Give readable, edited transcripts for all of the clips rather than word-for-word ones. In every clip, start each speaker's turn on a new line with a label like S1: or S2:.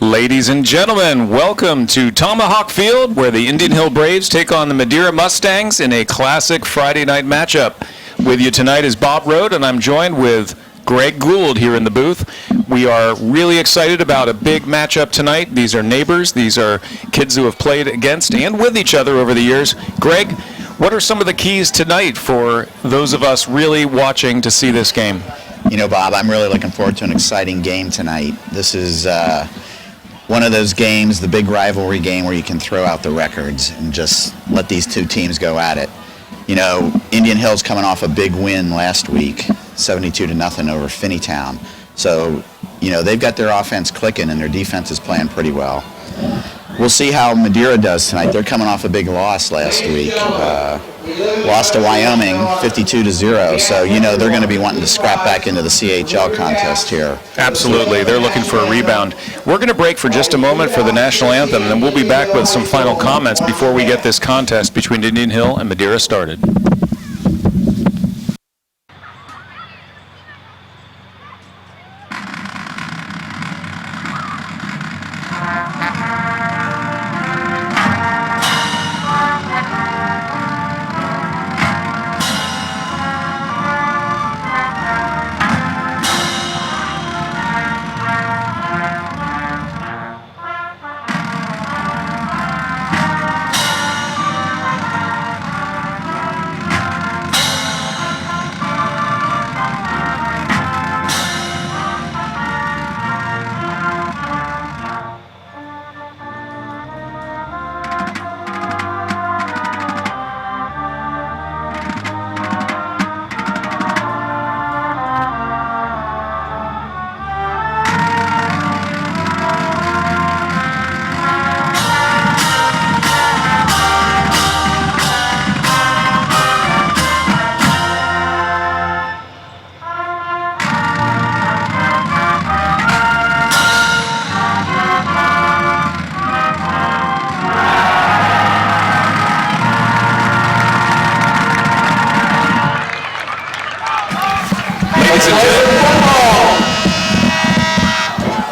S1: Ladies and gentlemen, welcome to Tomahawk Field, where the Indian Hill Braves take on the Madeira Mustangs in a classic Friday night matchup. With you tonight is Bob Rode, and I'm joined with Greg Gould here in the booth. We are really excited about a big matchup tonight. These are neighbors. These are kids who have played against and with each other over the years. Greg, what are some of the keys tonight for those of us really watching to see this game?
S2: You know, Bob, I'm really looking forward to an exciting game tonight. This is one of those games, the big rivalry game where you can throw out the records and just let these two teams go at it. You know, Indian Hill's coming off a big win last week, 72-0 over Finneytown. So, you know, they've got their offense clicking and their defense is playing pretty well. We'll see how Madeira does tonight. They're coming off a big loss last week. Lost to Wyoming 52-0, so you know they're going to be wanting to scrap back into the CHL contest here.
S1: Absolutely. They're looking for a rebound. We're going to break for just a moment for the national anthem, and then we'll be back with some final comments before we get this contest between Indian Hill and Madeira started.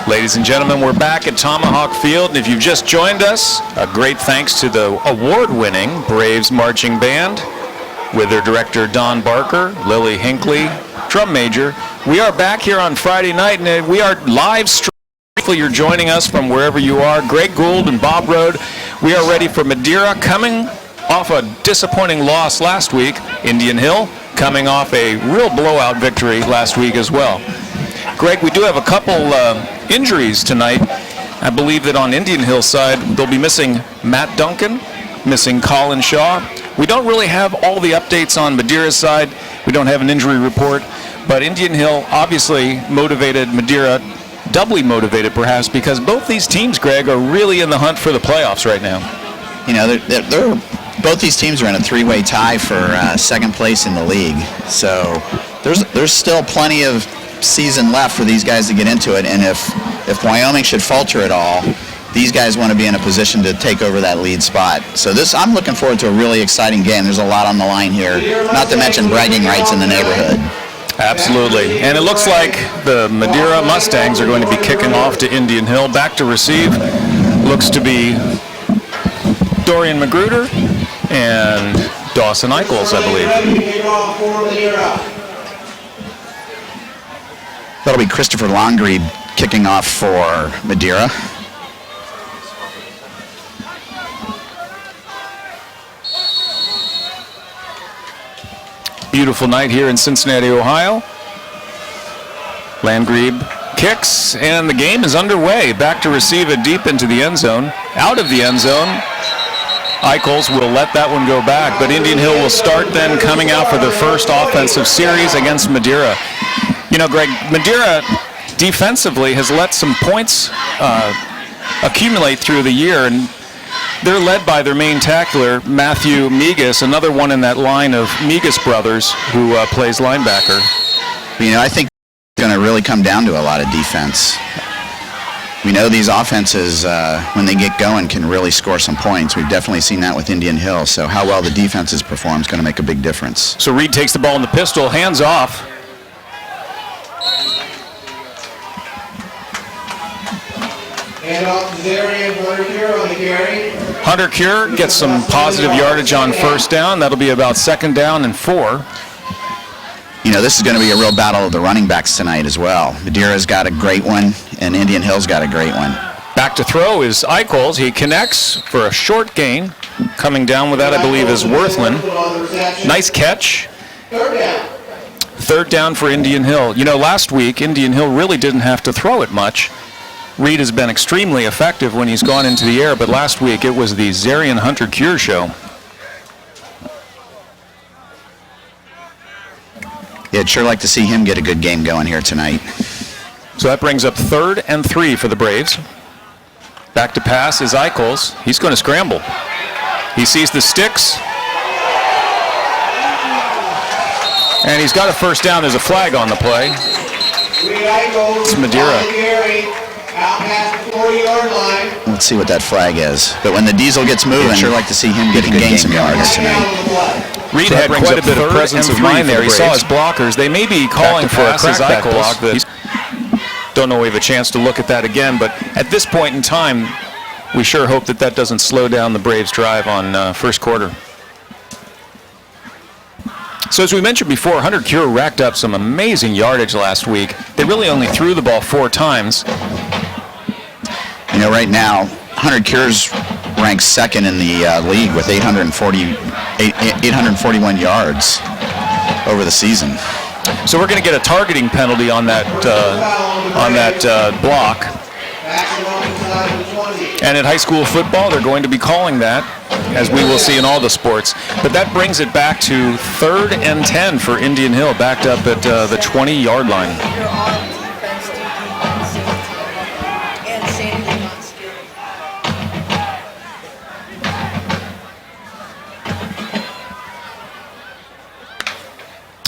S1: Ladies and gentlemen, we're back at Tomahawk Field, and if you've just joined us, a great thanks to the award-winning Braves Marching Band with their director Don Barker, Lily Hinckley, drum major. We are back here on Friday night, and we are live streaming. Hopefully you're joining us from wherever you are. Greg Gould and Bob Rode. We are ready for Madeira, coming off a disappointing loss last week. Indian Hill coming off a real blowout victory last week as well. Greg, we do have a couple injuries tonight. I believe that on Indian Hill's side, they'll be missing Matt Duncan, missing Colin Shaw. We don't really have all the updates on Madeira's side. We don't have an injury report, but Indian Hill obviously motivated Madeira, doubly motivated perhaps, because both these teams, Greg, are really in the hunt for the playoffs right now.
S2: You know, both these teams are in a three-way tie for second place in the league. So there's still plenty of season left for these guys to get into it, and if Wyoming should falter at all, these guys want to be in a position to take over that lead spot. So I'm looking forward to a really exciting game. There's a lot on the line here, not to mention bragging rights in the neighborhood.
S1: Absolutely, and it looks like the Madeira Mustangs are going to be kicking off to Indian Hill. Back to receive looks to be Dorian Magruder and Dawson Eichels, I believe.
S2: That'll be Christopher Longreed kicking off for Madeira.
S1: Beautiful night here in Cincinnati, Ohio. Landgrebe kicks, and the game is underway. Back to receive it deep into the end zone. Out of the end zone, Eichels will let that one go back, but Indian Hill will start then coming out for their first offensive series against Madeira. You know, Greg, Madeira defensively has let some points accumulate through the year, and they're led by their main tackler, Matthew Migas, another one in that line of Migas brothers who plays linebacker.
S2: You know, I think it's going to really come down to a lot of defense. We know these offenses, when they get going, can really score some points. We've definitely seen that with Indian Hill, so how well the defenses perform is going to make a big difference.
S1: So Reed takes the ball in the pistol, hands off.
S3: Hand off to Zarian Hunter Cure on the carry.
S1: Hunter Cure gets some positive yardage on first down. That'll be about 2nd down and 4.
S2: You know, this is going to be a real battle of the running backs tonight as well. Madeira's got a great one, and Indian Hill's got a great one.
S1: Back to throw is Eichholz. He connects for a short gain. Coming down with that, I believe, is Worthland. Nice catch.
S3: 3rd down.
S1: 3rd down for Indian Hill. You know, last week, Indian Hill really didn't have to throw it much. Reed has been extremely effective when he's gone into the air, but last week it was the Zarian Hunter Cure show.
S2: Yeah, I'd sure like to see him get a good game going here tonight.
S1: So that brings up 3rd and 3 for the Braves. Back to pass is Eichholz. He's going to scramble. He sees the sticks. And he's got a first down. There's a flag on the play. It's Madeira.
S3: Out past the 40-yard line.
S2: Let's see what that flag is. But when the diesel gets moving, I'd sure like to see him get a good game some yards tonight.
S1: Reed had quite a bit of presence of mind there. He saw his blockers. They may be calling for a crackback block. Don't know we have a chance to look at that again, but at this point in time, we sure hope that that doesn't slow down the Braves' drive on first quarter. So as we mentioned before, Hunter Cure racked up some amazing yardage last week. They really only threw the ball 4 times.
S2: You know, right now, Hunter Cure's ranked 2nd in the league with 841 yards over the season.
S1: So we're going to get a targeting penalty on that block. And at high school football, they're going to be calling that, as we will see in all the sports. But that brings it back to 3rd and 10 for Indian Hill, backed up at the 20-yard line.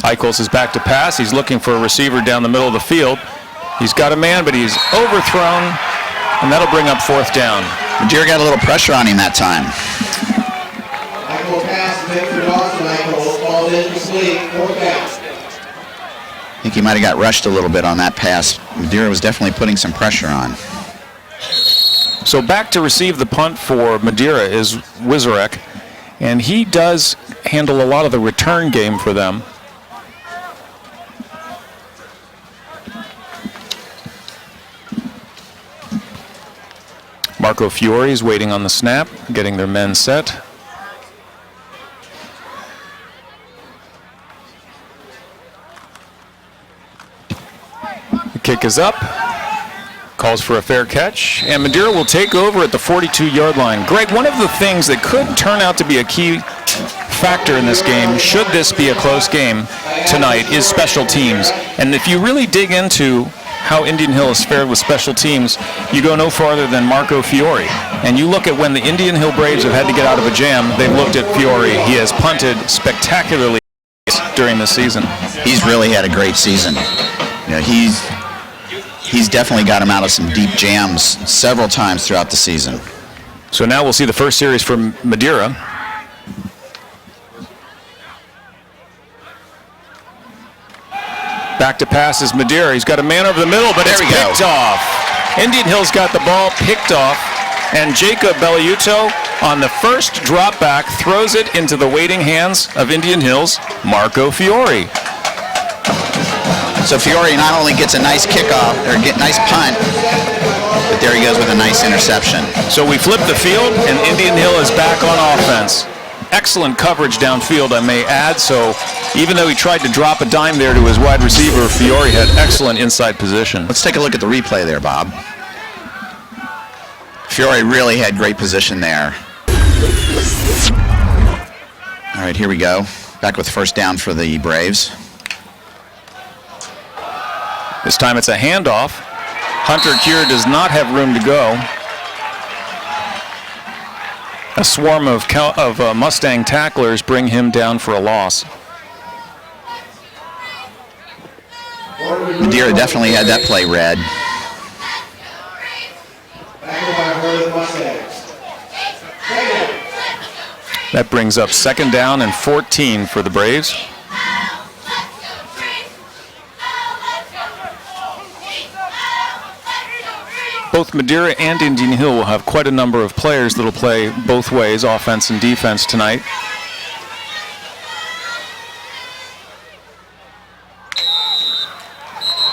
S1: Eichholz is back to pass. He's looking for a receiver down the middle of the field. He's got a man, but he's overthrown, and that'll bring up 4th down.
S2: Madeira got a little pressure on him that time.
S3: Eichholz pass to Victor Dawson. Eichholz falls incomplete. 4th down.
S2: I think he might have got rushed a little bit on that pass. Madeira was definitely putting some pressure on.
S1: So back to receive the punt for Madeira is Wizarek, and he does handle a lot of the return game for them. Marco Fiore is waiting on the snap, getting their men set. The kick is up, calls for a fair catch, and Madeira will take over at the 42-yard line. Greg, one of the things that could turn out to be a key factor in this game, should this be a close game tonight, is special teams. And if you really dig into how Indian Hill has fared with special teams, you go no farther than Marco Fiore. And you look at when the Indian Hill Braves have had to get out of a jam, they've looked at Fiore. He has punted spectacularly during the season.
S2: He's really had a great season. You know, he's definitely got him out of some deep jams several times throughout the season.
S1: So now we'll see the first series from Madeira. Back to pass is Madeira. He's got a man over the middle, but it's picked off. Indian Hill's got the ball picked off, and Jacob Belliuto on the first drop back throws it into the waiting hands of Indian Hill's Marco Fiore.
S2: So Fiore not only gets a nice kickoff, or get nice punt, but there he goes with a nice interception.
S1: So we flip the field, and Indian Hill is back on offense. Excellent coverage downfield, I may add. So even though he tried to drop a dime there to his wide receiver, Fiore had excellent inside position.
S2: Let's take a look at the replay there, Bob. Fiore really had great position there. All right, here we go. Back with first down for the Braves.
S1: This time it's a handoff. Hunter Cure does not have room to go. A swarm of Mustang tacklers bring him down for a loss.
S2: Madeira definitely had that play read.
S1: That brings up 2nd down and 14 for the Braves. Both both Madeira and Indian Hill will have quite a number of players that will play both ways, offense and defense, tonight.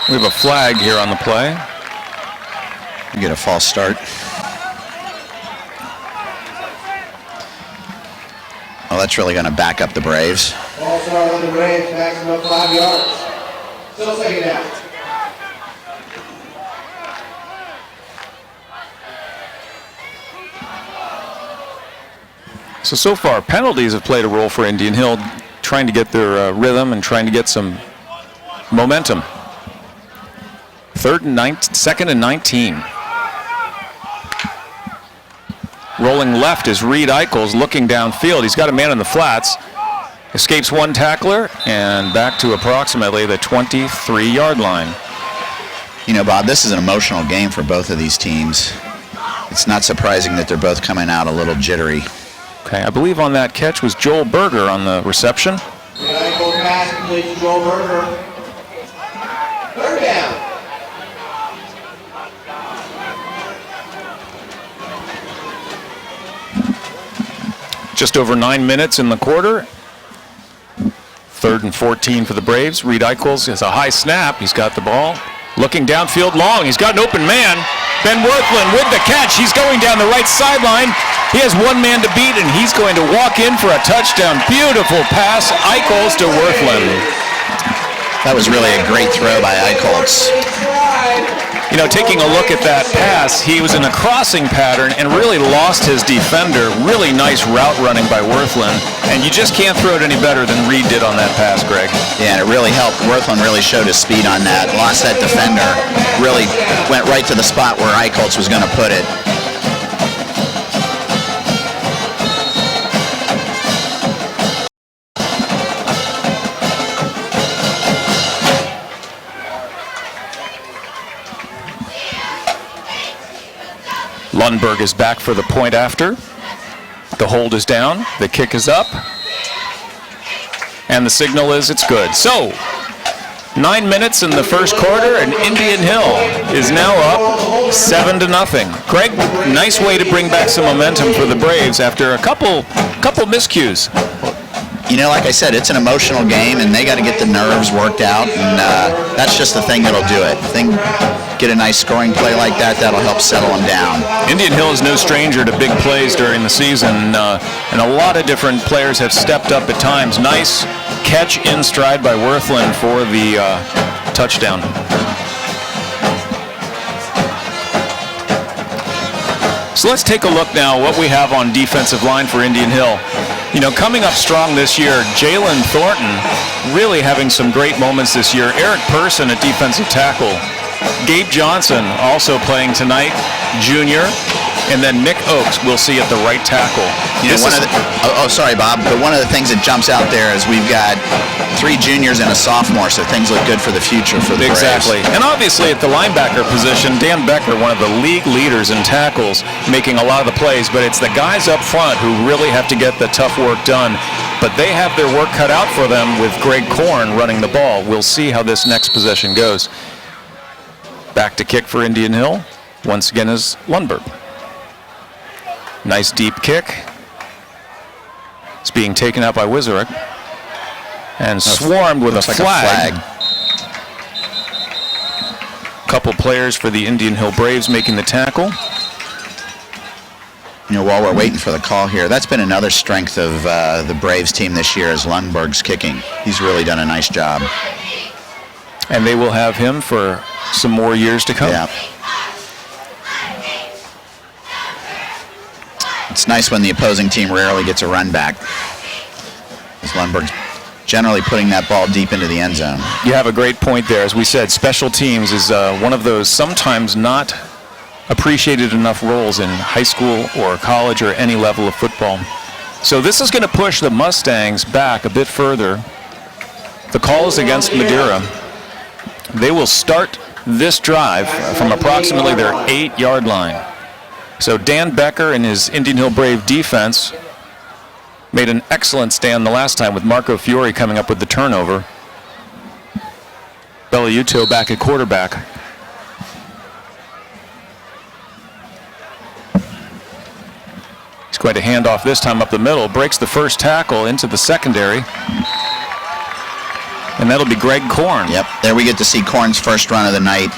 S1: We have a flag here on the play.
S2: You get a false start. Well, that's really going to back up the Braves.
S3: False start on the Braves, maximum 5 yards. Still second down.
S1: So far, penalties have played a role for Indian Hill, trying to get their rhythm and trying to get some momentum. Second and 19. Rolling left is Reed Eichels looking downfield. He's got a man in the flats. Escapes one tackler and back to approximately the 23-yard line.
S2: You know, Bob, this is an emotional game for both of these teams. It's not surprising that they're both coming out a little jittery.
S1: Okay, I believe on that catch was Joel Berger on the reception.
S3: Eichel pass complete to Joel Berger. Third down.
S1: Just over 9 minutes in the quarter. 3rd and 14 for the Braves. Reed Eichels has a high snap. He's got the ball. Looking downfield long. He's got an open man. Ben Worthland with the catch. He's going down the right sideline. He has one man to beat, and he's going to walk in for a touchdown. Beautiful pass. Eichels to Worthland.
S2: That was really a great throw by Eichels.
S1: You know, taking a look at that pass, he was in a crossing pattern and really lost his defender. Really nice route running by Worthland, and you just can't throw it any better than Reed did on that pass, Greg.
S2: Yeah, and it really helped. Worthland really showed his speed on that. Lost that defender. Really went right to the spot where Eichels was going to put it.
S1: Lundberg is back for the point after. The hold is down, the kick is up, and the signal is it's good. So, 9 minutes in the first quarter, and Indian Hill is now up 7-0. Greg, nice way to bring back some momentum for the Braves after a couple miscues.
S2: You know, like I said, it's an emotional game, and they got to get the nerves worked out, and that's just the thing that'll do it. Get a nice scoring play like that, that'll help settle them down.
S1: Indian Hill is no stranger to big plays during the season, and a lot of different players have stepped up at times. Nice catch in stride by Worthland for the touchdown. So let's take a look now what we have on defensive line for Indian Hill. You know, coming up strong this year, Jalen Thornton really having some great moments this year. Eric Person at defensive tackle. Gabe Johnson also playing tonight, junior. And then Nick Oakes we'll see at the right tackle.
S2: You know, sorry, Bob, but one of the things that jumps out there is we've got 3 juniors and a sophomore, so things look good for the future for the
S1: Exactly.
S2: Braves.
S1: And obviously at the linebacker position, Dan Becker, one of the league leaders in tackles, making a lot of the plays, but it's the guys up front who really have to get the tough work done. But they have their work cut out for them with Greg Korn running the ball. We'll see how this next possession goes. Back to kick for Indian Hill. Once again is Lundberg. Nice deep kick. It's being taken out by Wizarek and swarmed with a flag. Couple players for the Indian Hill Braves making the tackle.
S2: You know, while we're waiting for the call here, that's been another strength of the Braves team this year is Lundberg's kicking. He's really done a nice job.
S1: And they will have him for some more years to come.
S2: Yeah. It's nice when the opposing team rarely gets a run back. As Lundberg's generally putting that ball deep into the end zone.
S1: You have a great point there. As we said, special teams is one of those sometimes not appreciated enough roles in high school or college or any level of football. So this is going to push the Mustangs back a bit further. The call is against Madeira. They will start this drive from approximately their 8-yard line. So Dan Becker and his Indian Hill Brave defense made an excellent stand the last time with Marco Fiore coming up with the turnover. Belliuto back at quarterback. Going to hand off this time up the middle. Breaks the first tackle into the secondary. And that'll be Greg Korn.
S2: Yep, there we get to see Korn's first run of the night.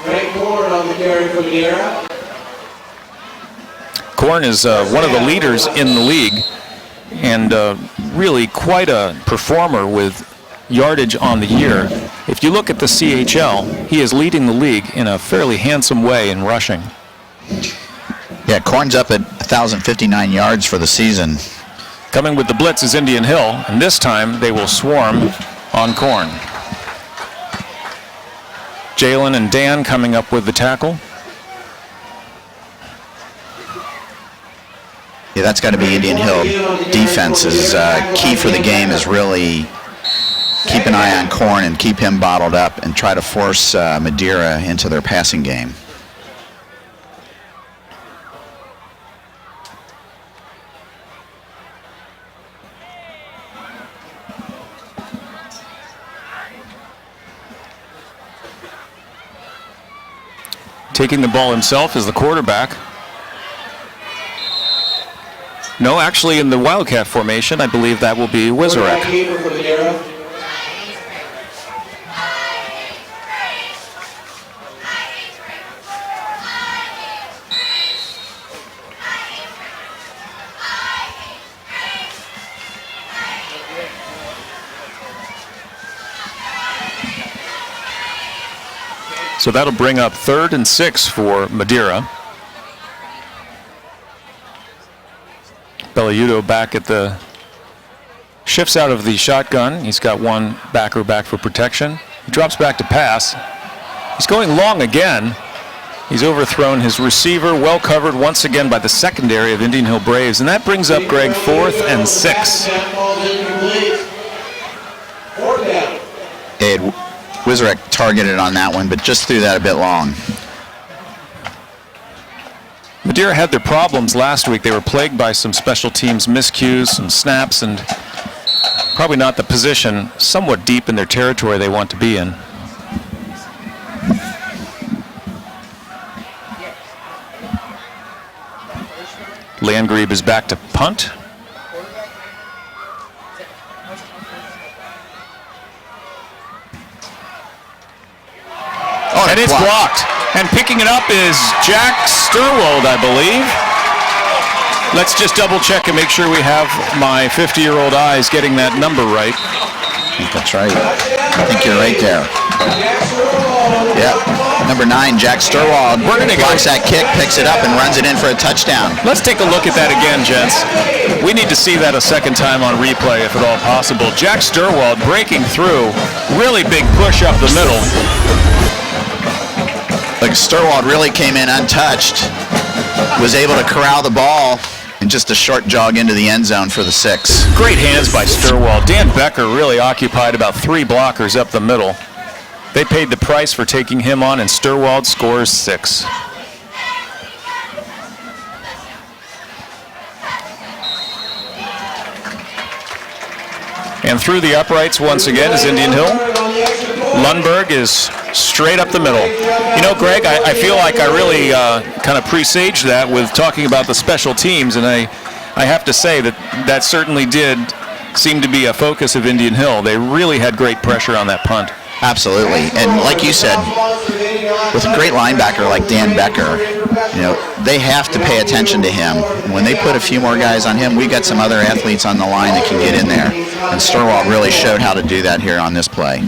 S3: Greg Korn on the carry for Madeira.
S1: Korn is one of the leaders in the league and really quite a performer with yardage on the year. If you look at the CHL, he is leading the league in a fairly handsome way in rushing.
S2: Yeah, Korn's up at 1,059 yards for the season.
S1: Coming with the blitz is Indian Hill, and this time they will swarm on Korn. Jalen and Dan coming up with the tackle.
S2: Yeah, that's got to be Indian Hill. Defense is key for the game, is really keep an eye on Korn and keep him bottled up and try to force Madeira into their passing game.
S1: Taking the ball himself is the quarterback. No, actually in the Wildcat formation, I believe that will be Wizarek. So that'll bring up 3rd and 6 for Madeira. Belliudo back at the, shifts out of the shotgun. He's got one backer back for protection. He drops back to pass. He's going long again. He's overthrown his receiver, well covered once again by the secondary of Indian Hill Braves. And that brings up Greg 4th and 6.
S2: Wizarek targeted on that one, but just threw that a bit long.
S1: Madeira had their problems last week. They were plagued by some special teams miscues, some snaps, and probably not the position somewhat deep in their territory they want to be in. Landgrebe is back to punt. And it's blocked. And picking it up is Jack Sturwold, I believe. Let's just double check and make sure we have my 50-year-old eyes getting that number right.
S2: I think that's right. I think you're right there. Yeah. Number 9, Jack Sturwold.
S1: We're gonna
S2: blocks that kick, picks it up, and runs it in for a touchdown.
S1: Let's take a look at that again, gents. We need to see that a second time on replay, if at all possible. Jack Sturwold breaking through. Really big push up the middle.
S2: Like Sturwold really came in untouched, was able to corral the ball, and just a short jog into the end zone for the 6.
S1: Great hands by Sturwold. Dan Becker really occupied about 3 blockers up the middle. They paid the price for taking him on, and Sturwold scores 6. And through the uprights once again is Indian Hill. Lundberg is straight up the middle. You know, Greg, I feel like I really kind of presaged that with talking about the special teams, and I have to say that certainly did seem to be a focus of Indian Hill. They really had great pressure on that punt.
S2: Absolutely, and like you said, with a great linebacker like Dan Becker, you know, they have to pay attention to him. And when they put a few more guys on him, we got some other athletes on the line that can get in there. And Sturwold really showed how to do that here on this play.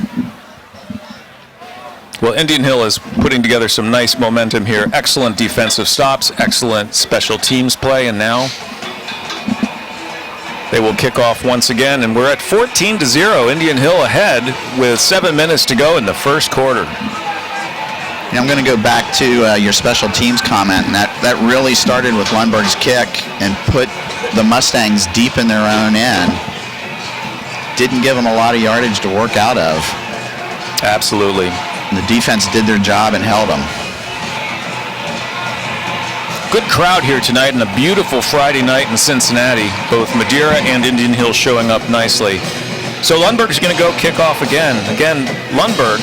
S1: Well, Indian Hill is putting together some nice momentum here. Excellent defensive stops, excellent special teams play, and now they will kick off once again, and we're at 14-0. Indian Hill ahead with 7 minutes to go in the first quarter.
S2: And I'm going to go back to your special teams comment, and that really started with Lundberg's kick and put the Mustangs deep in their own end. Didn't give them a lot of yardage to work out of.
S1: Absolutely.
S2: And the defense did their job and held them.
S1: Good crowd here tonight, and a beautiful Friday night in Cincinnati. Both Madeira and Indian Hill showing up nicely. So Lundberg is going to go kick off again. Again, Lundberg,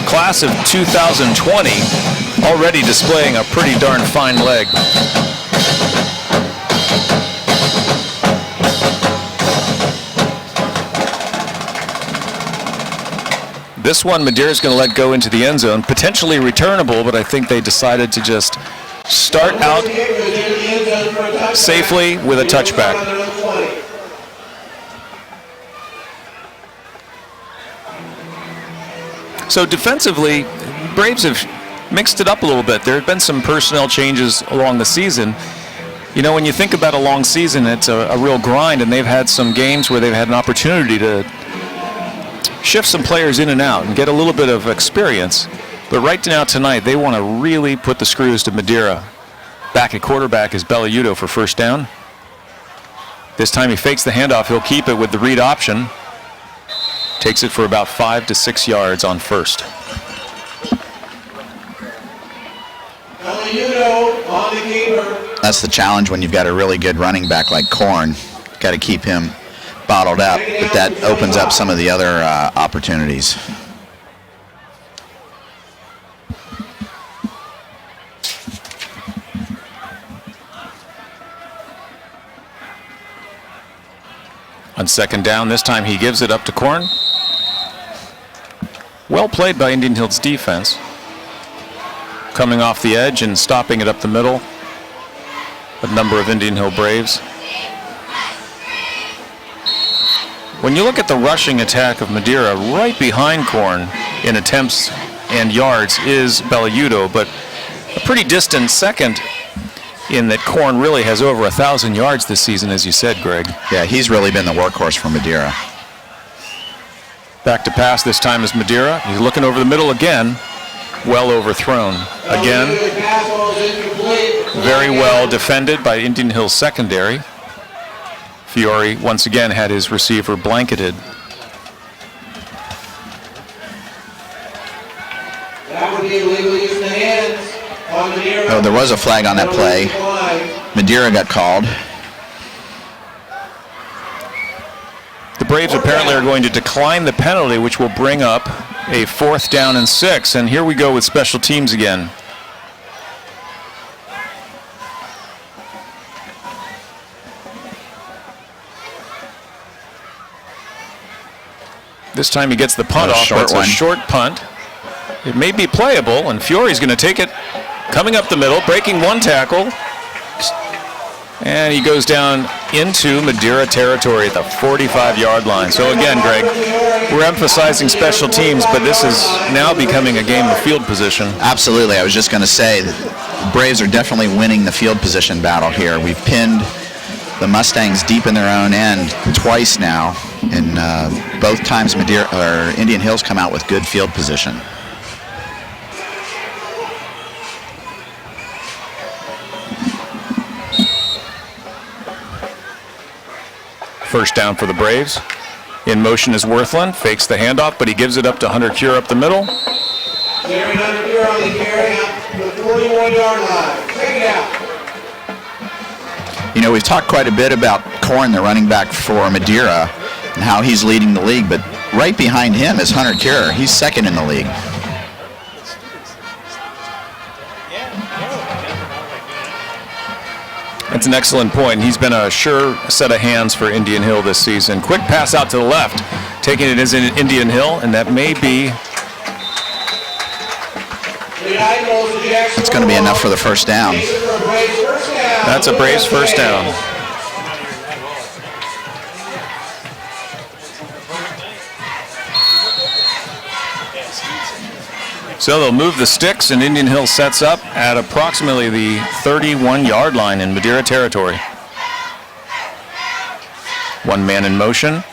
S1: class of 2020, already displaying a pretty darn fine leg. This one, Madeira's going to let go into the end zone, potentially returnable, but I think they decided to just start out safely with a touchback. So defensively, Braves have mixed it up a little bit. There have been some personnel changes along the season. You know, when you think about a long season, it's a real grind, and they've had some games where they've had an opportunity to shift some players in and out and get a little bit of experience. But right now tonight, they want to really put the screws to Madeira. Back at quarterback is Belliudo for first down. This time he fakes the handoff. He'll keep it with the read option. Takes it for about 5 to 6 yards on first.
S3: Belliudo on the keeper.
S2: That's the challenge when you've got a really good running back like Korn. Got to keep him bottled up, but that opens up some of the other opportunities.
S1: On second down, this time he gives it up to Korn. Well played by Indian Hill's defense. Coming off the edge and stopping it up the middle. A number of Indian Hill Braves. When you look at the rushing attack of Madeira, right behind Korn in attempts and yards is Belliudo, but a pretty distant second in that Korn really has over 1,000 yards this season, as you said, Greg.
S2: Yeah, he's really been the workhorse for Madeira.
S1: Back to pass this time is Madeira. He's looking over the middle again. Well overthrown. Again, very well defended by Indian Hill's secondary. Fiore once again had his receiver blanketed.
S3: That would be illegal use of the hands on Madeira.
S2: Oh, there was a flag on that play. Madeira got called.
S1: The Braves apparently are going to decline the penalty, which will bring up a 4th down and 6. And here we go with special teams again. This time he gets the punt off, but it's a short punt. It may be playable, and Fiore's going to take it, coming up the middle, breaking one tackle. And he goes down into Madeira territory at the 45-yard line. So again, Greg, we're emphasizing special teams, but this is now becoming a game of field position.
S2: Absolutely. I was just going to say that the Braves are definitely winning the field position battle here. We've pinned the Mustangs deep in their own end twice now, and both times Indian Hill's come out with good field position.
S1: First down for the Braves. In motion is Worthland, fakes the handoff, but he gives it up to Hunter Cure up the middle.
S3: Jerry Hunter Cure on the carry out to the 41-yard line. Take it out.
S2: You know, we've talked quite a bit about Korn, the running back for Madeira, and how he's leading the league, but right behind him is Hunter Cure. He's second in the league.
S1: That's an excellent point. He's been a sure set of hands for Indian Hill this season. Quick pass out to the left. Taking it is in Indian Hill, and that may be...
S2: It's going to be enough for the first down.
S1: That's a Braves first down. So they'll move the sticks, and Indian Hill sets up at approximately the 31-yard line in Madeira territory. One man in motion.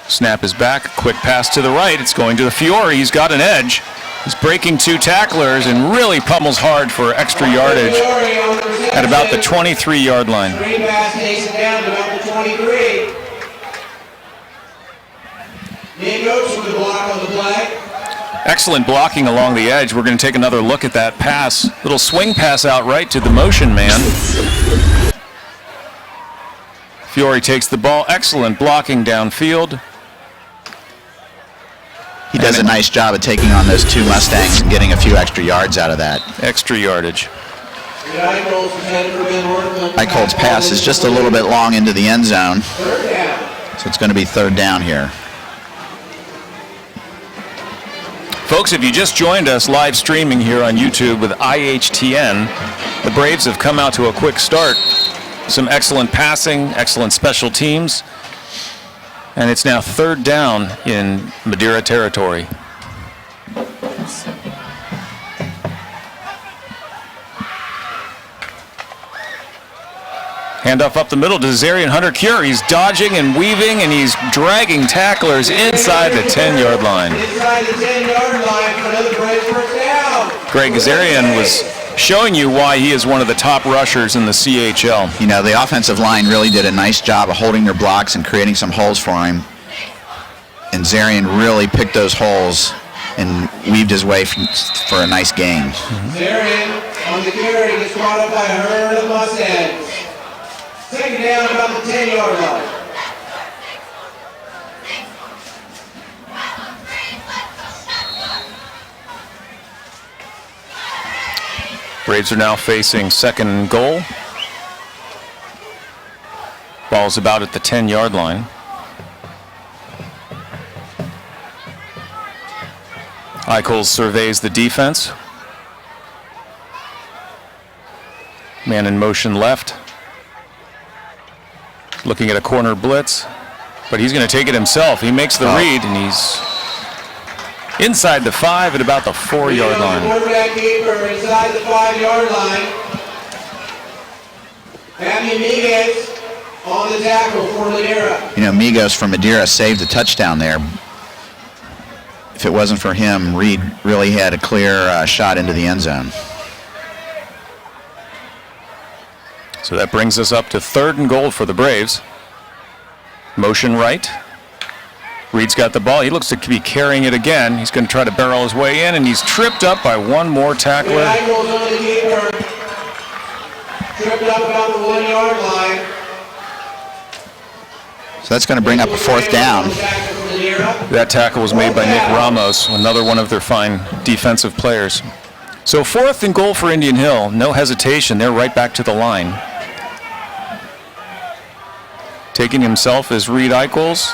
S1: Snap is back. Quick pass to the right. It's going to the Fiore. He's got an edge. He's breaking two tacklers and really pummels hard for extra yardage at about the 23-yard line.
S3: Green pass takes it down to about the 23. Nate Oates with the block on the play.
S1: Excellent blocking along the edge. We're going to take another look at that pass. Little swing pass out right to the motion man. Fiore takes the ball. Excellent blocking downfield.
S2: He does a nice job of taking on those two Mustangs and getting a few extra yards out of that.
S1: Extra yardage.
S2: Eichel's pass is just a little bit long into the end zone. So it's going to be third down here.
S1: Folks, if you just joined us live streaming here on YouTube with IHTN, the Braves have come out to a quick start. Some excellent passing, excellent special teams, and it's now third down in Madeira territory. Handoff up the middle to Zarian Hunter-Cure. He's dodging and weaving, and he's dragging tacklers inside the 10-yard line.
S3: Inside the 10-yard line for another Braves first down.
S1: Greg Zarian was showing you why he is one of the top rushers in the CHL.
S2: You know, the offensive line really did a nice job of holding their blocks and creating some holes for him. And Zarian really picked those holes and weaved his way for a nice gain.
S3: Zarian on the carry gets caught up by a herd of Mustangs. Second down about the 10-yard line.
S1: Braves are now facing second and goal. Ball's about at the 10-yard line. Eichel surveys the defense. Man in motion left. Looking at a corner blitz, but he's going to take it himself. He makes the read, and he's inside the 5 at about the 4-yard line.
S3: Quarterback keeper inside the 5-yard line. Matthew Miguez on the tackle for Madeira.
S2: You know, Migos from Madeira saved the touchdown there. If it wasn't for him, Reed really had a clear shot into the end zone.
S1: So that brings us up to third and goal for the Braves. Motion right. Reed's got the ball. He looks to be carrying it again. He's going to try to barrel his way in, and he's tripped up by one more tackler.
S3: Eichel's on the keeper. Tripped up about the 1-yard line.
S2: So that's going to bring up a fourth down.
S1: That tackle was made by Nick Ramos, another one of their fine defensive players. So fourth and goal for Indian Hill. No hesitation. They're right back to the line. Taking himself is Reed Eichels.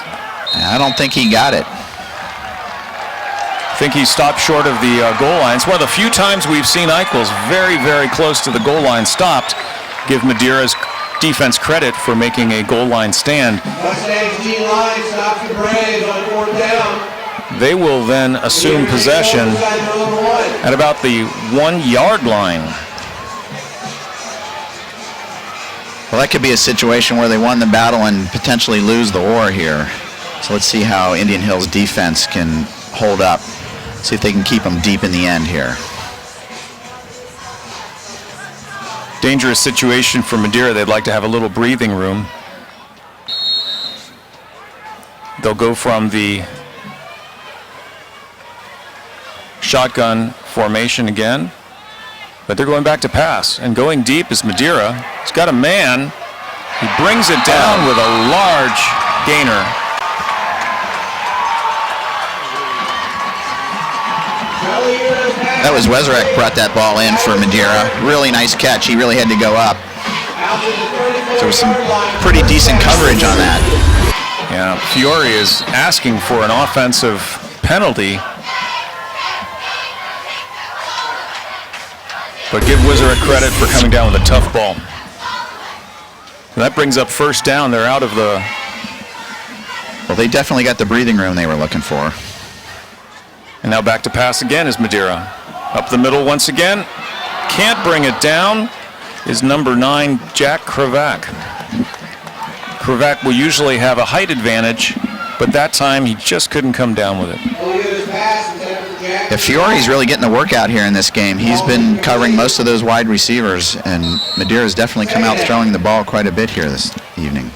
S2: I don't think he got it.
S1: I think he stopped short of the goal line. It's one of the few times we've seen Eichels very, very close to the goal line stopped. Give Madeira's defense credit for making a goal line stand.
S3: Mustangs D-line stops the Braves on fourth down.
S1: They will then assume possession at about the 1-yard line.
S2: Well, that could be a situation where they won the battle and potentially lose the war here. So let's see how Indian Hill's defense can hold up. See if they can keep them deep in the end here.
S1: Dangerous situation for Madeira. They'd like to have a little breathing room. They'll go from the shotgun formation again, but they're going back to pass, and going deep is Madeira. He's got a man. He brings it down with a large gainer.
S2: That was Wezarek brought that ball in for Madeira. Really nice catch. He really had to go up. There was some pretty decent coverage on that.
S1: Yeah, Fiore is asking for an offensive penalty. But give Wizard credit for coming down with a tough ball. And that brings up first down. They're out of the...
S2: Well, they definitely got the breathing room they were looking for.
S1: And now back to pass again is Madeira. Up the middle once again. Can't bring it down is number 9, Jack Kravac. Kravac will usually have a height advantage, but that time he just couldn't come down with it.
S2: Yeah, Fiore's really getting the workout here in this game. He's been covering most of those wide receivers, and Madeira's definitely come out throwing the ball quite a bit here this evening.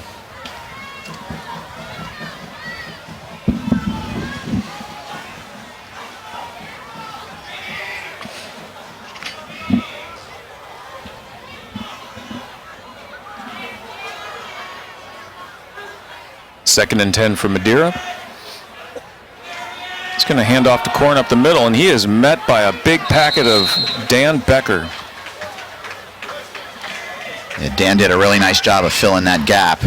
S1: Second and 10 for Madeira. He's going to hand off to Korn up the middle, and he is met by a big packet of Dan Becker.
S2: Yeah, Dan did a really nice job of filling that gap.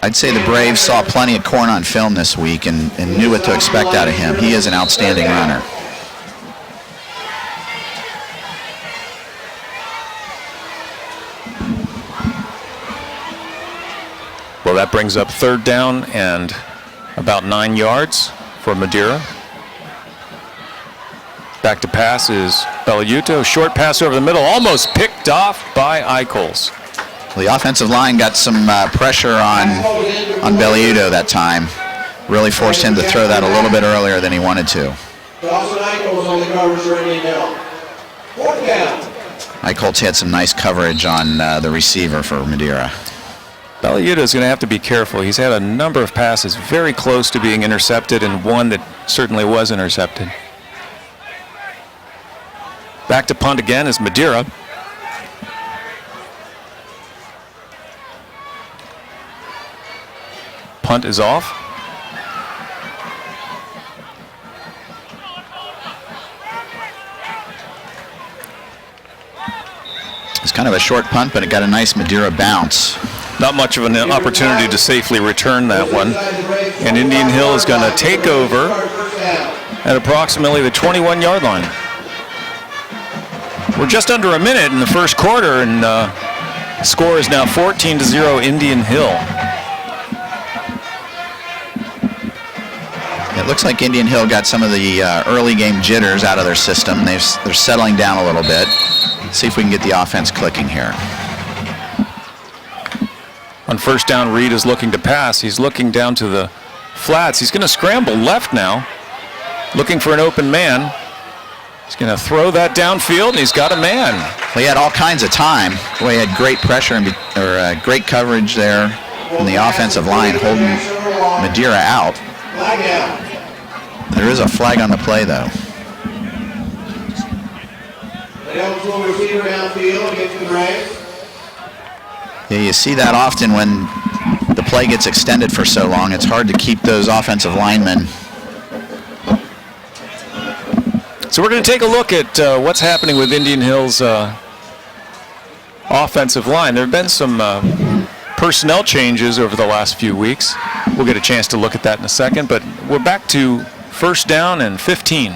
S2: I'd say the Braves saw plenty of Korn on film this week and knew what to expect out of him. He is an outstanding runner.
S1: Well, that brings up third down and about 9 yards for Madeira. Back to pass is Belliuto. Short pass over the middle, almost picked off by Eichels.
S2: The offensive line got some pressure on Belliuto that time. Really forced him to throw that a little bit earlier than he wanted to. Eichels had some nice coverage on the receiver for Madeira.
S1: Belliuto is going to have to be careful. He's had a number of passes very close to being intercepted and one that certainly was intercepted. Back to punt again is Madeira. Punt is off.
S2: It's kind of a short punt, but it got a nice Madeira bounce.
S1: Not much of an opportunity to safely return that one. And Indian Hill is going to take over at approximately the 21-yard line. We're just under a minute in the first quarter, and score is now 14-0 Indian Hill.
S2: It looks like Indian Hill got some of the early game jitters out of their system. They're settling down a little bit. Let's see if we can get the offense clicking here.
S1: On first down, Reed is looking to pass. He's looking down to the flats. He's going to scramble left now, looking for an open man. He's going to throw that downfield, and he's got a man.
S2: Well, he had all kinds of time. Boy, he had great pressure and great coverage there from the offensive line, holding Madeira out. There is a flag on the play, though. Yeah, you see that often when the play gets extended for so long. It's hard to keep those offensive linemen.
S1: So we're going to take a look at what's happening with Indian Hill's offensive line. There have been some personnel changes over the last few weeks. We'll get a chance to look at that in a second, but we're back to first down and 15.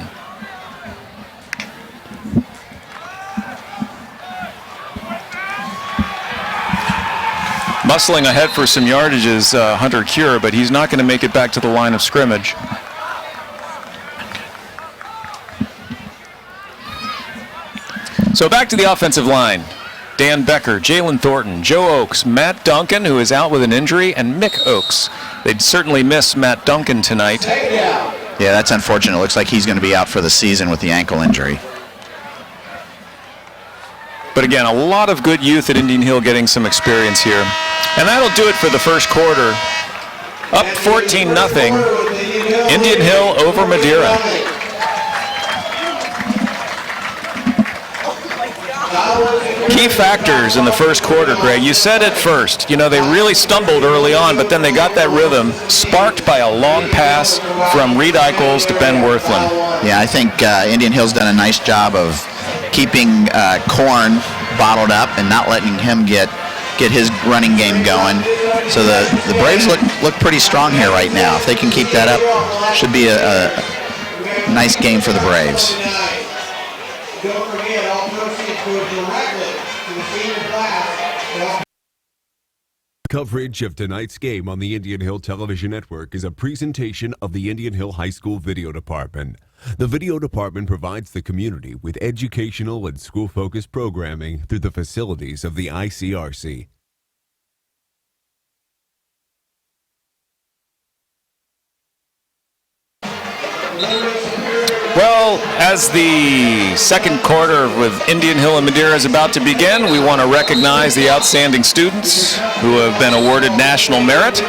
S1: Muscling ahead for some yardage is Hunter Cure, but he's not going to make it back to the line of scrimmage. So back to the offensive line. Dan Becker, Jalen Thornton, Joe Oakes, Matt Duncan, who is out with an injury, and Mick Oakes. They'd certainly miss Matt Duncan tonight.
S2: Yeah, that's unfortunate. It looks like he's going to be out for the season with the ankle injury.
S1: But again, a lot of good youth at Indian Hill getting some experience here. And that'll do it for the first quarter. Up 14-0. Indian Hill over Madeira. Key factors in the first quarter, Greg. You said it first. You know, they really stumbled early on, but then they got that rhythm sparked by a long pass from Reed Eichels to Ben Worthland.
S2: Yeah, I think Indian Hill's done a nice job of keeping Korn bottled up and not letting him get his running game going. So the Braves look pretty strong here right now. If they can keep that up, should be a nice game for the Braves.
S3: Don't forget, all proceeds go directly to the senior class.
S4: Coverage of tonight's game on the Indian Hill Television Network is a presentation of the Indian Hill High School Video Department. The Video Department provides the community with educational and school-focused programming through the facilities of the ICRC.
S1: Well, as the second quarter with Indian Hill and Madeira is about to begin, we want to recognize the outstanding students who have been awarded national merit.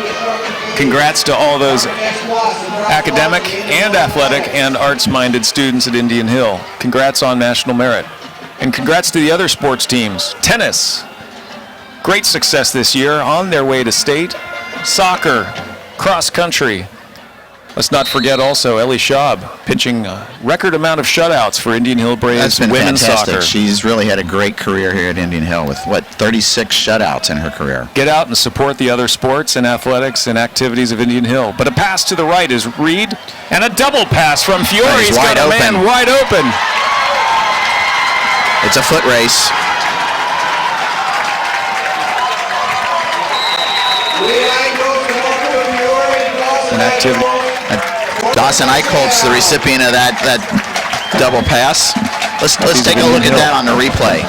S1: Congrats to all those academic and athletic and arts-minded students at Indian Hill. Congrats on national merit. And congrats to the other sports teams. Tennis, great success this year, on their way to state. Soccer, cross country. Let's not forget also Ellie Schaub pitching a record amount of shutouts for Indian Hill Braves
S2: That's been
S1: women's
S2: fantastic.
S1: soccer.
S2: She's really had a great career here at Indian Hill with, 36 shutouts in her career.
S1: Get out and support the other sports and athletics and activities of Indian Hill. But a pass to the right is Reed, and a double pass from Fiore.
S2: That is
S1: He's got
S2: wide
S1: a
S2: open.
S1: man wide open.
S2: It's a foot race.
S1: An activity.
S2: Dawson Eichholz, the recipient of that double pass. Let's take a look at that on the replay.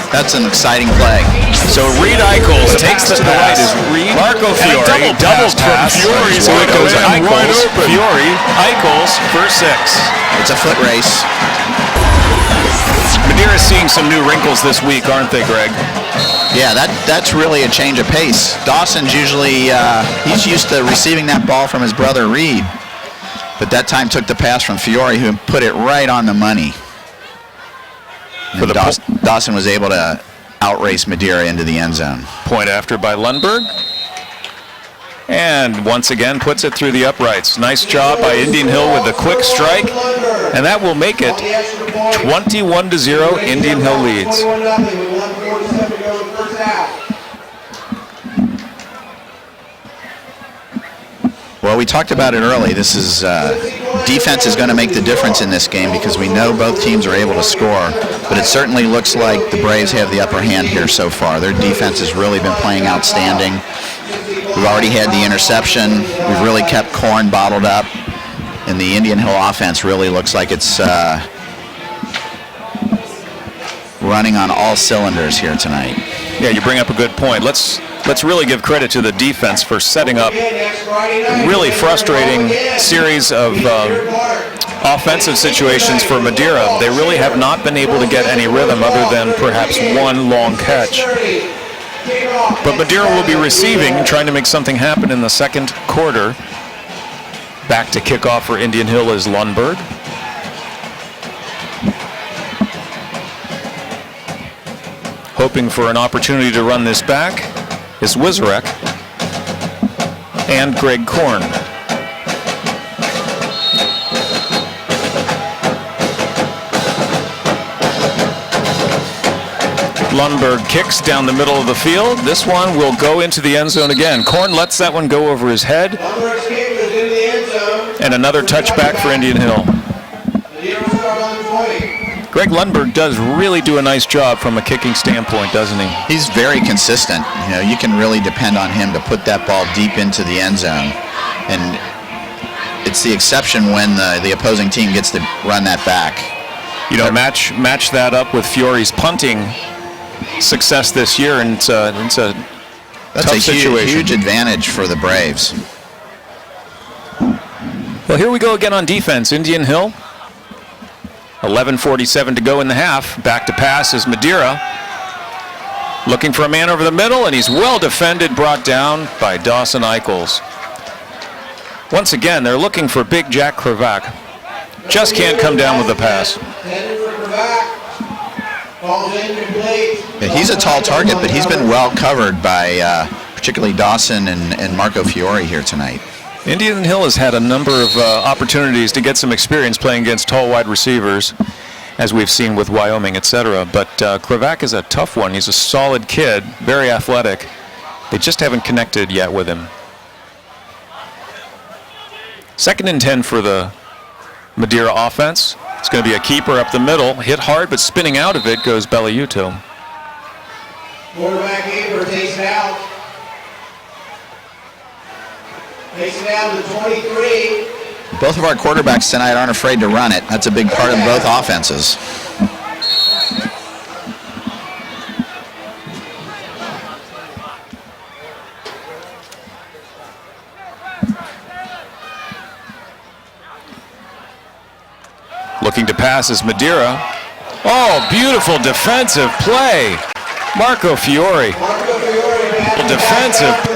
S2: That's an exciting play.
S1: So Reed Eichholz takes the pass. Is Reed. Marco Fiore, double pass from Fiore, so it goes Eichholz, Fiore, Eichholz for 6.
S2: It's a foot race.
S1: Madeira's seeing some new wrinkles this week, aren't they, Greg?
S2: Yeah, that's really a change of pace. Dawson's usually, he's used to receiving that ball from his brother Reed. But that time took the pass from Fiore, who put it right on the money. And Dawson was able to outrace Madeira into the end zone.
S1: Point after by Lundberg. And once again puts it through the uprights. Nice job by Indian Hill with a quick strike. And that will make it 21-0. Indian Hill leads.
S2: Well, we talked about it early. This is defense is going to make the difference in this game because we know both teams are able to score. But it certainly looks like the Braves have the upper hand here so far. Their defense has really been playing outstanding. We've already had the interception. We've really kept Korn bottled up. And the Indian Hill offense really looks like it's running on all cylinders here tonight.
S1: Yeah, you bring up a good point. Let's really give credit to the defense for setting up a really frustrating series of offensive situations for Madeira. They really have not been able to get any rhythm other than perhaps one long catch. But Madeira will be receiving, trying to make something happen in the second quarter. Back to kickoff for Indian Hill is Lundberg. Hoping for an opportunity to run this back is Wizarek and Greg Korn. Lundberg kicks down the middle of the field. This one will go into the end zone again. Korn lets that one go over his head. And another touchback for Indian Hill. Greg Lundberg does really do a nice job from a kicking standpoint, doesn't he?
S2: He's very consistent. You know, you can really depend on him to put that ball deep into the end zone. And it's the exception when the opposing team gets to run that back.
S1: You know, match that up with Fiore's punting success this year, and it's a
S2: That's
S1: tough
S2: a
S1: situation.
S2: huge advantage for the Braves.
S1: Well, here we go again on defense. Indian Hill. 11:47 to go in the half. Back to pass is Madeira. Looking for a man over the middle, and he's well defended, brought down by Dawson Eichholz. Once again, they're looking for big Jack Kravac. Just can't come down with the pass.
S2: Yeah, he's a tall target, but he's been well covered by particularly Dawson and Marco Fiore here tonight.
S1: Indian Hill has had a number of opportunities to get some experience playing against tall wide receivers, as we've seen with Wyoming, etc. But Kravac is a tough one. He's a solid kid, very athletic. They just haven't connected yet with him. 2nd and 10 for the Madeira offense. It's going to be a keeper up the middle. Hit hard, but spinning out of it goes Belliuto.
S3: Quarterback keeper takes it out. Takes it down to 23.
S2: Both of our quarterbacks tonight aren't afraid to run it. That's a big part of both offenses.
S1: Looking to pass is Madeira. Oh, beautiful defensive play. Marco Fiore. Defensive.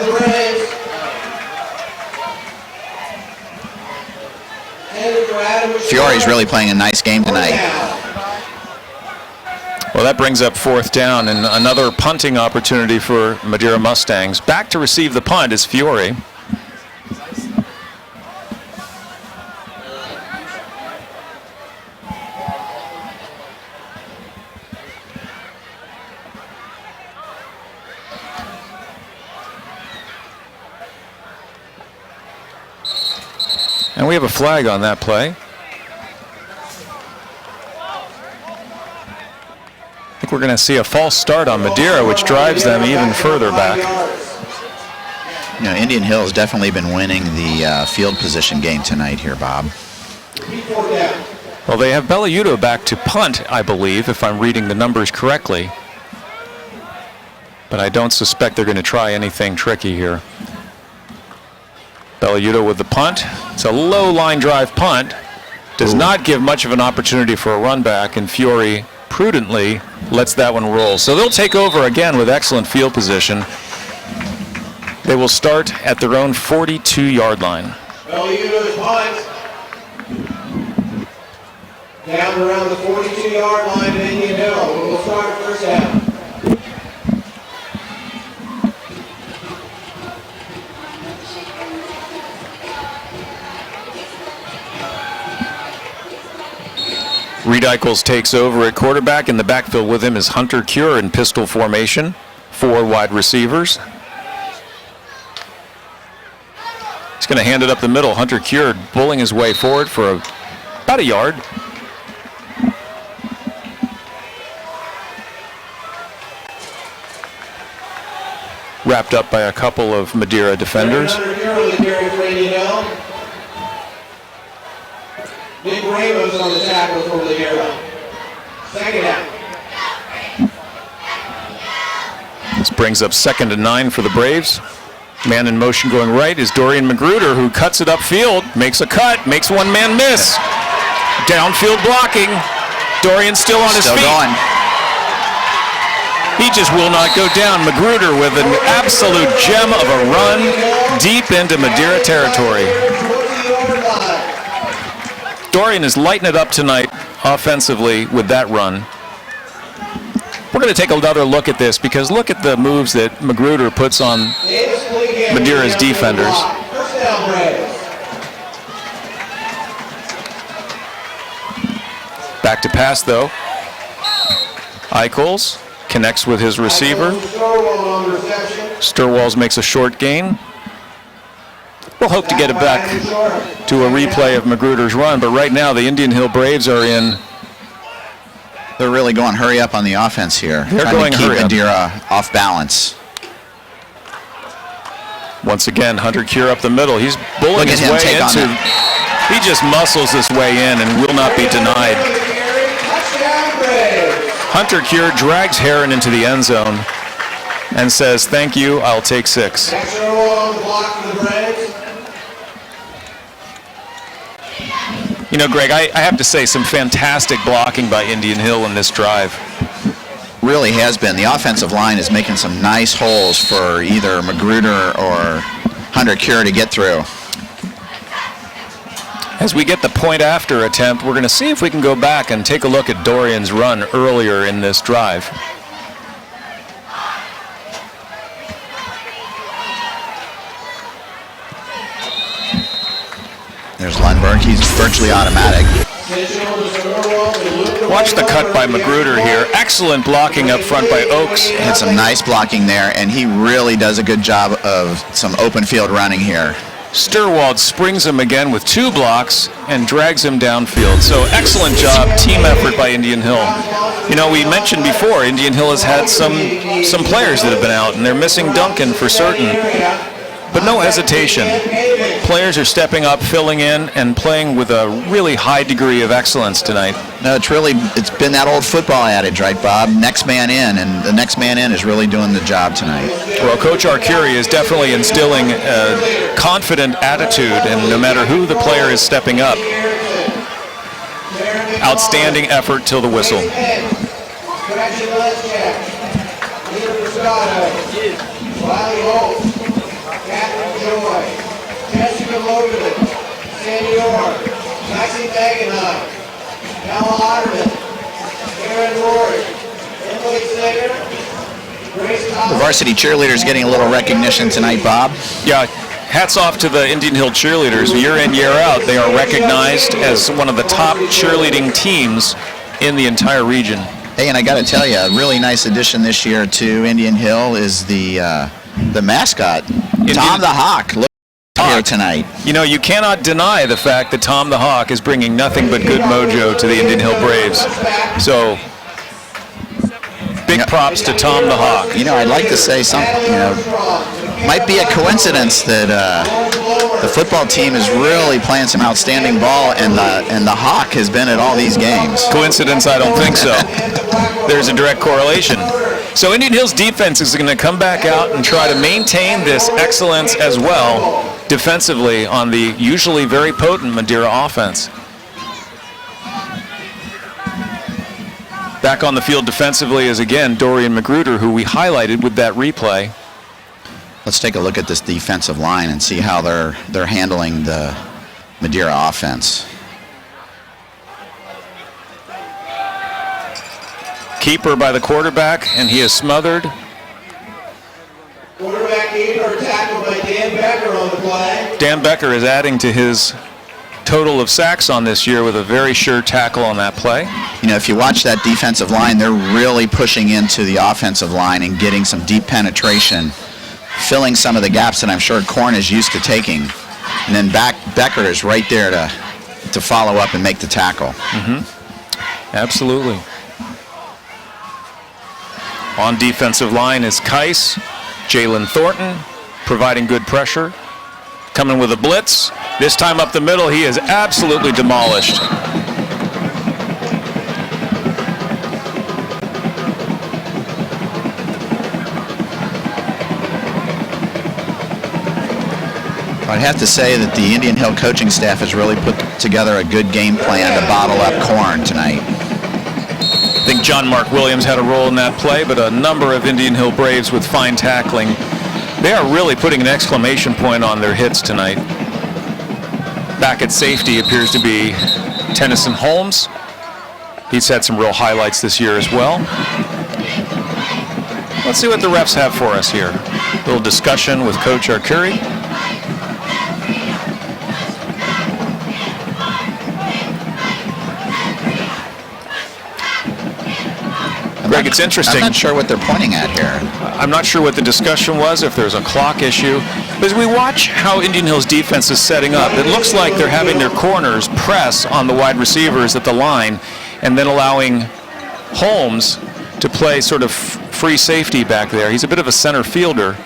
S2: Fiore's really playing a nice game tonight.
S1: Well, that brings up 4th down and another punting opportunity for Madeira Mustangs. Back to receive the punt is Fiore. we have a flag on that play. I think we're going to see a false start on Madeira, which drives them even further back.
S2: You know, Indian Hill has definitely been winning the field position game tonight here, Bob.
S1: Well, they have Bellayudo back to punt, I believe, if I'm reading the numbers correctly. But I don't suspect they're going to try anything tricky here. Bellayudo with the punt. It's a low line drive punt. Does not give much of an opportunity for a run back, and Fiore prudently lets that one roll. So they'll take over again with excellent field position. They will start at their own 42-yard line.
S3: Bellayudo's punt. Down around the 42-yard line of Indian Hill. We'll start first down.
S1: Reed Eichels takes over at quarterback. In the backfield with him is Hunter Cure in pistol formation. 4 wide receivers. He's going to hand it up the middle. Hunter Cure bulling his way forward for about a yard. Wrapped up by a couple of Madeira defenders.
S3: Big Ramos on the tackle for Madeira. Second down.
S1: This brings up 2nd and 9 for the Braves. Man in motion going right is Dorian Magruder, who cuts it upfield, makes a cut, makes one man miss. Downfield blocking. Dorian still on his feet.
S2: Going.
S1: He just will not go down. Magruder with an absolute gem of a run deep into Madeira territory. Dorian is lighting it up tonight offensively with that run. We're going to take another look at this because look at the moves that Magruder puts on Madeira's defenders. Back to pass though. Eichels connects with his receiver. Sturwalls makes a short gain. We'll hope to get it back to a replay of Magruder's run, but right now the Indian Hill Braves are in.
S2: They're really going hurry up on the offense here.
S1: They're going
S2: to keep
S1: hurry up.
S2: Madeira off balance.
S1: Once again, Hunter Cure up the middle. He's bullying his way into. He just muscles his way in and will not be denied. Hunter Cure drags Heron into the end zone and says, "Thank you, I'll take 6." You know, Greg, I have to say some fantastic blocking by Indian Hill in this drive.
S2: Really has been. The offensive line is making some nice holes for either Magruder or Hunter Cure to get through.
S1: As we get the point after attempt, we're going to see if we can go back and take a look at Dorian's run earlier in this drive.
S2: There's Lundberg. He's virtually automatic.
S1: Watch the cut by Magruder here. Excellent blocking up front by Oakes.
S2: Had some nice blocking there, and he really does a good job of some open field running here.
S1: Sturwald springs him again with 2 blocks and drags him downfield. So excellent job, team effort by Indian Hill. You know, we mentioned before, Indian Hill has had some players that have been out, and they're missing Duncan for certain. But no hesitation. Players are stepping up, filling in, and playing with a really high degree of excellence tonight.
S2: No, it's been that old football adage, right, Bob? Next man in, and the next man in is really doing the job tonight.
S1: Well, Coach Arcuri is definitely instilling a confident attitude, and no matter who the player is stepping up, outstanding effort till the whistle.
S3: Jessica Logan, Sandy Orr, Maxine Dagenheim, Ella Otterman, Aaron Rory, Emily Sager, Grace
S2: The
S3: Thomas.
S2: varsity cheerleaders getting a little recognition tonight, Bob.
S1: Yeah, hats off to the Indian Hill cheerleaders. Year in, year out, they are recognized as one of the top cheerleading teams in the entire region.
S2: Hey, and I got to tell you, a really nice addition this year to Indian Hill is the mascot, Tom the Hawk. Look, here tonight.
S1: You know, you cannot deny the fact that Tom the Hawk is bringing nothing but good mojo to the Indian Hill Braves. So, big props to Tom the Hawk.
S2: You know, I'd like to say something, might be a coincidence that the football team is really playing some outstanding ball, and the Hawk has been at all these games.
S1: Coincidence? I don't think so. There's a direct correlation. So Indian Hill's defense is going to come back out and try to maintain this excellence as well defensively on the usually very potent Madeira offense. Back on the field defensively is again Dorian Magruder, who we highlighted with that replay.
S2: Let's take a look at this defensive line and see how they're handling the Madeira offense.
S1: Keeper by the quarterback, and he is smothered.
S3: Quarterback keeper tackled by Dan Becker on the play.
S1: Dan Becker is adding to his total of sacks on this year with a very sure tackle on that play.
S2: You know, if you watch that defensive line, they're really pushing into the offensive line and getting some deep penetration, filling some of the gaps that I'm sure Korn is used to taking. And then Becker is right there to follow up and make the tackle.
S1: Mm-hmm. Absolutely. On defensive line is Keiss, Jalen Thornton, providing good pressure. Coming with a blitz. This time up the middle, he is absolutely demolished.
S2: I'd have to say that the Indian Hill coaching staff has really put together a good game plan to bottle up Korn tonight.
S1: I think John Mark Williams had a role in that play, but a number of Indian Hill Braves with fine tackling. They are really putting an exclamation point on their hits tonight. Back at safety appears to be Tennyson Holmes. He's had some real highlights this year as well. Let's see what the refs have for us here. A little discussion with Coach Arcuri. Greg, it's interesting.
S2: I'm not sure what they're pointing at here.
S1: I'm not sure what the discussion was, if there's a clock issue. But as we watch how Indian Hill's defense is setting up, it looks like they're having their corners press on the wide receivers at the line and then allowing Holmes to play sort of free safety back there. He's a bit of a center fielder,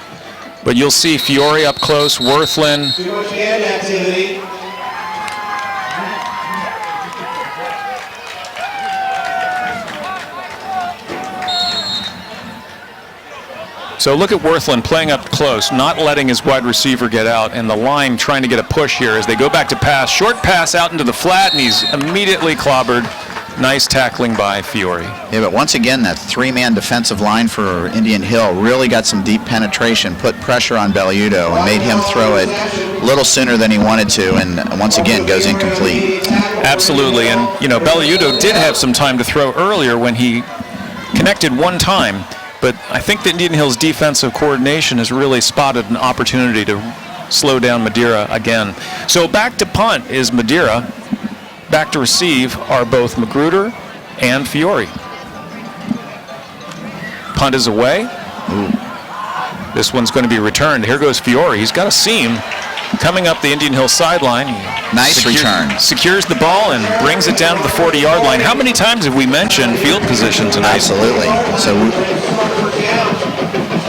S1: but you'll see Fiore up close, Worthland.
S3: Too much hand activity.
S1: So look at Worthland playing up close, not letting his wide receiver get out, and the line trying to get a push here as they go back to pass. Short pass out into the flat, and he's immediately clobbered. Nice tackling by Fiore.
S2: Yeah, but once again, that three-man defensive line for Indian Hill really got some deep penetration, put pressure on Belludo, and made him throw it a little sooner than he wanted to, and once again goes incomplete.
S1: Absolutely, and you know, Belludo did have some time to throw earlier when he connected one time. But I think that Indian Hill's defensive coordination has really spotted an opportunity to slow down Madeira again. So back to punt is Madeira. Back to receive are both Magruder and Fiore. Punt is away.
S2: Ooh.
S1: This one's going to be returned. Here goes Fiore. He's got a seam coming up the Indian Hill sideline.
S2: Nice return.
S1: Secures the ball and brings it down to the 40-yard line. How many times have we mentioned field position tonight?
S2: Absolutely. So,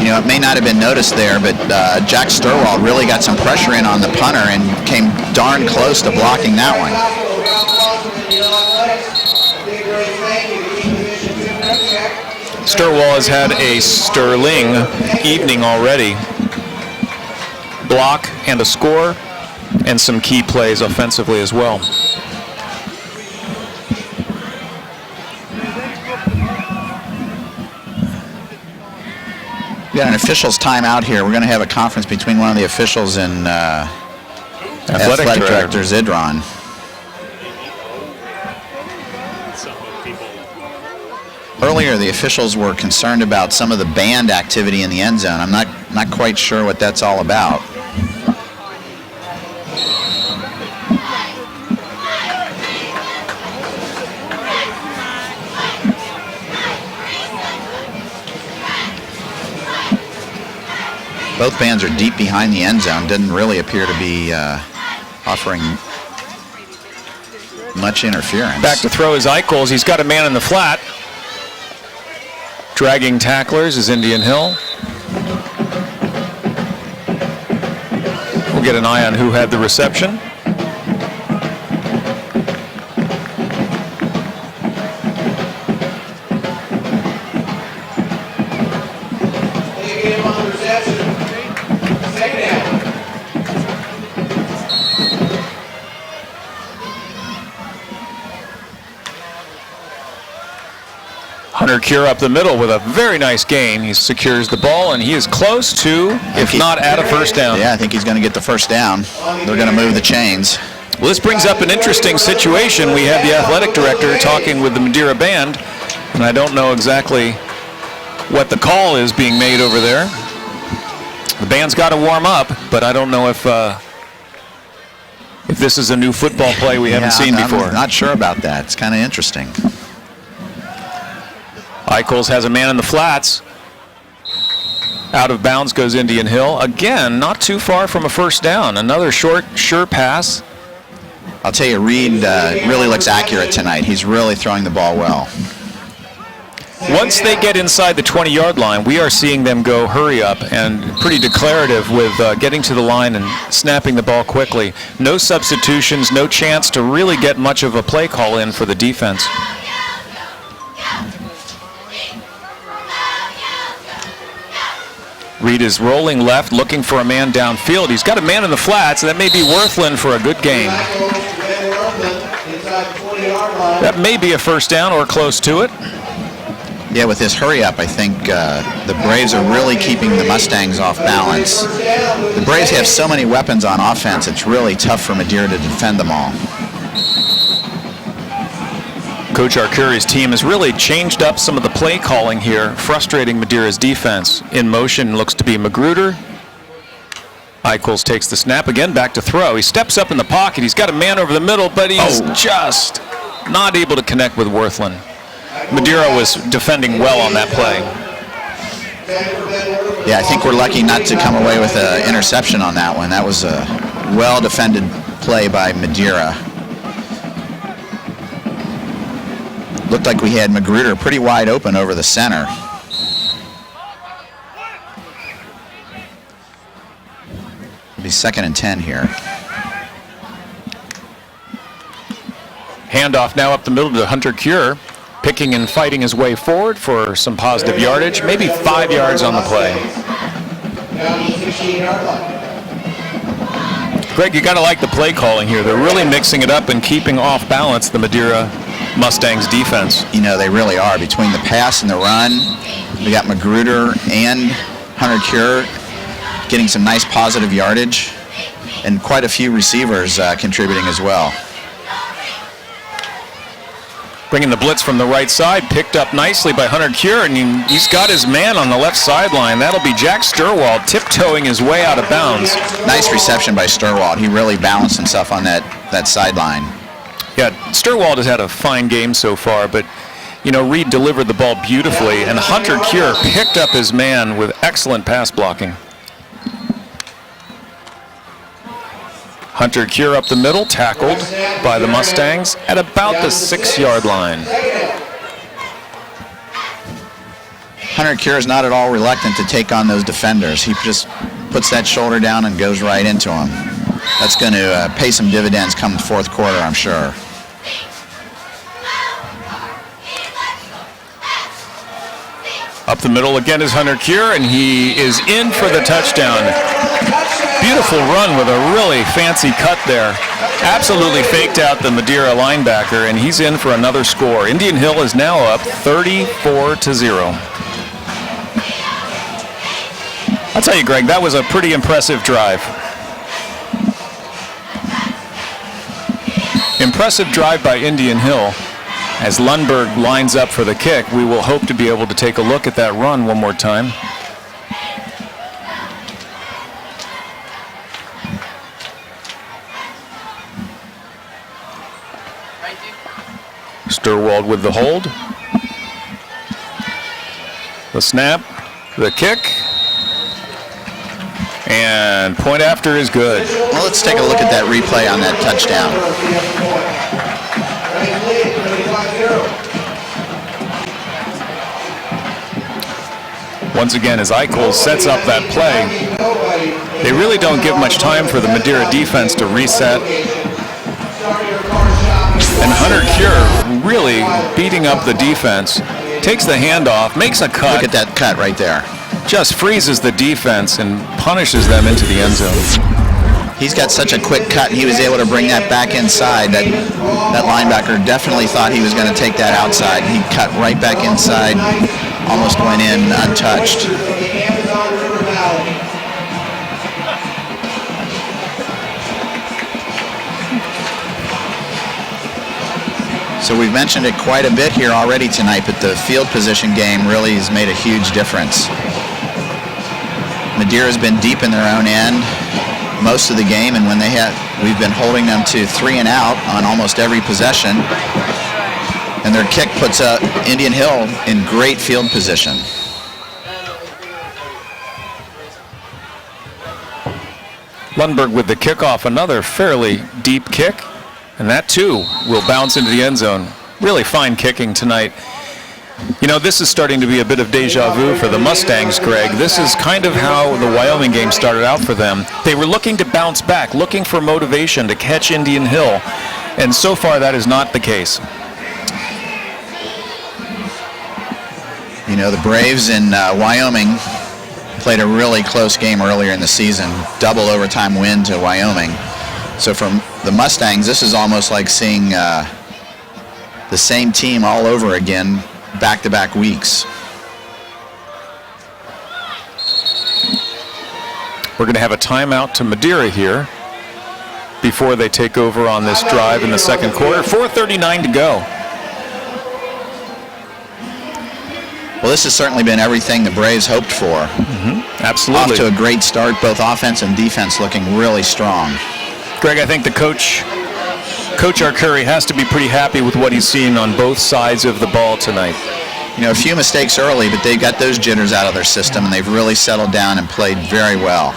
S2: you know, it may not have been noticed there, but Jack Sturwall really got some pressure in on the punter and came darn close to blocking that one.
S1: Sturwall has had a sterling evening already. Block and a score, and some key plays offensively as well.
S2: We got an officials timeout here. We're going to have a conference between one of the officials and athletic director Zidron. Earlier, the officials were concerned about some of the band activity in the end zone. I'm not quite sure what that's all about. Both bands are deep behind the end zone. Didn't really appear to be offering much interference.
S1: Back to throw is Eichels. He's got a man in the flat. Dragging tacklers is Indian Hill. We'll get an eye on who had the reception. Hunter Cure up the middle with a very nice gain. He secures the ball, and he is close to, if not at a first down.
S2: Yeah, I think he's going to get the first down. They're going to move the chains.
S1: Well, this brings up an interesting situation. We have the athletic director talking with the Madeira band, and I don't know exactly what the call is being made over there. The band's got to warm up, but I don't know if this is a new football play we haven't seen before.
S2: I'm not sure about that. It's kind of interesting.
S1: Eichels has a man in the flats. Out of bounds goes Indian Hill. Again, not too far from a first down. Another short, sure pass.
S2: I'll tell you, Reed really looks accurate tonight. He's really throwing the ball well.
S1: Once they get inside the 20-yard line, we are seeing them go hurry up and pretty declarative with getting to the line and snapping the ball quickly. No substitutions, no chance to really get much of a play call in for the defense. Reed is rolling left, looking for a man downfield. He's got a man in the flats, and that may be Worthland for a good gain. That may be a first down or close to it.
S2: Yeah, with this hurry up, I think the Braves are really keeping the Mustangs off balance. The Braves have so many weapons on offense, it's really tough for Madeira to defend them all.
S1: Coach Arcuri's team has really changed up some of the play calling here, frustrating Madeira's defense. In motion looks to be Magruder. Eichels takes the snap again, back to throw. He steps up in the pocket. He's got a man over the middle, but he's just not able to connect with Worthland. Madeira was defending well on that play.
S2: Yeah, I think we're lucky not to come away with an interception on that one. That was a well-defended play by Madeira. Looked like we had Magruder pretty wide open over the center. It'll be 2nd and 10 here.
S1: Handoff now up the middle to Hunter Cure, picking and fighting his way forward for some positive yardage, maybe 5 yards on the play. Greg, you got to like the play calling here. They're really mixing it up and keeping off balance the Madeira Mustangs defense.
S2: You know, they really are. Between the pass and the run, we got Magruder and Hunter Cure getting some nice positive yardage, and quite a few receivers contributing as well.
S1: Bringing the blitz from the right side, picked up nicely by Hunter Cure, and he's got his man on the left sideline. That'll be Jack Sturwald tiptoeing his way out of bounds.
S2: Nice reception by Sturwald. He really balanced himself on that sideline.
S1: Yeah, Sturwald has had a fine game so far, but, you know, Reed delivered the ball beautifully, and Hunter Cure picked up his man with excellent pass blocking. Hunter Cure up the middle, tackled by the Mustangs at about the 6-yard line.
S2: Hunter Cure is not at all reluctant to take on those defenders. He just puts that shoulder down and goes right into them. That's going to pay some dividends come the 4th quarter, I'm sure.
S1: Up the middle again is Hunter Cure, and he is in for the touchdown. Beautiful run with a really fancy cut there. Absolutely faked out the Madeira linebacker, and he's in for another score. Indian Hill is now up 34-0. I'll tell you, Greg, that was a pretty impressive drive. Impressive drive by Indian Hill. As Lundberg lines up for the kick, we will hope to be able to take a look at that run one more time. Sturwald with the hold. The snap, the kick. And point after is good.
S2: Well, let's take a look at that replay on that touchdown.
S1: Once again, as Eichel sets up that play, they really don't give much time for the Madeira defense to reset. And Hunter Cure really beating up the defense, takes the handoff, makes a cut.
S2: Look at that cut right there.
S1: Just freezes the defense and punishes them into the end zone.
S2: He's got such a quick cut, and he was able to bring that back inside. That linebacker definitely thought he was going to take that outside. He cut right back inside, almost went in untouched. So we've mentioned it quite a bit here already tonight, but the field position game really has made a huge difference. Madeira's been deep in their own end most of the game, and when we've been holding them to 3 and out on almost every possession, and their kick puts Indian Hill in great field position.
S1: Lundberg with the kickoff, another fairly deep kick, and that too will bounce into the end zone. Really fine kicking tonight. You know, this is starting to be a bit of deja vu for the Mustangs, Greg. This is kind of how the Wyoming game started out for them. They were looking to bounce back, looking for motivation to catch Indian Hill, and so far that is not the case.
S2: You know, the Braves in Wyoming played a really close game earlier in the season, double overtime win to Wyoming. So from the Mustangs, this is almost like seeing the same team all over again, back-to-back weeks.
S1: We're going to have a timeout to Madeira here before they take over on this drive in the second quarter. 4:39 to go.
S2: Well, this has certainly been everything the Braves hoped for.
S1: Absolutely.
S2: Off to a great start, both offense and defense looking really strong.
S1: Greg, I think the Coach Arcuri has to be pretty happy with what he's seen on both sides of the ball tonight.
S2: You know, a few mistakes early, but they've got those jitters out of their system, and they've really settled down and played very well.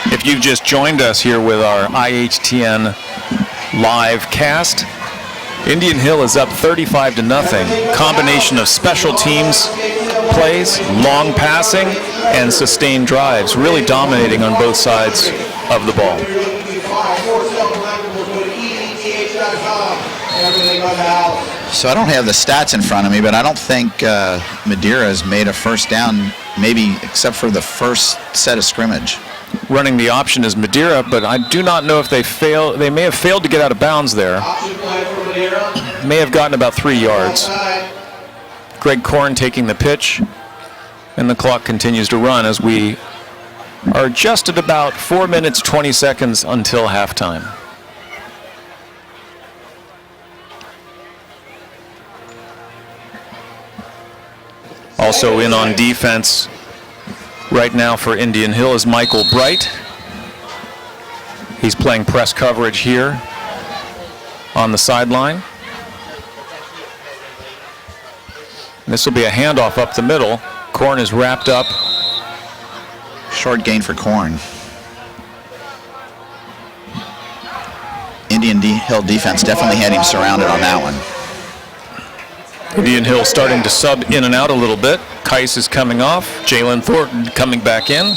S1: If you've just joined us here with our IHTN live cast, Indian Hill is up 35-0. Combination of special teams plays, long passing, and sustained drives, really dominating on both sides of the ball.
S2: So I don't have the stats in front of me, but I don't think Madeira has made a first down, maybe except for the first set of scrimmage.
S1: Running the option is Madeira, but I do not know if they may have failed to get out of bounds there. May have gotten about 3 yards. Greg Korn taking the pitch, and the clock continues to run as we are just at about 4 minutes, 20 seconds until halftime. Also in on defense right now for Indian Hill is Michael Bright. He's playing press coverage here on the sideline. This will be a handoff up the middle. Korn is wrapped up.
S2: Short gain for Korn. Indian Hill defense definitely had him surrounded on that one.
S1: Indian Hill starting to sub in and out a little bit. Keiss is coming off. Jalen Thornton coming back in.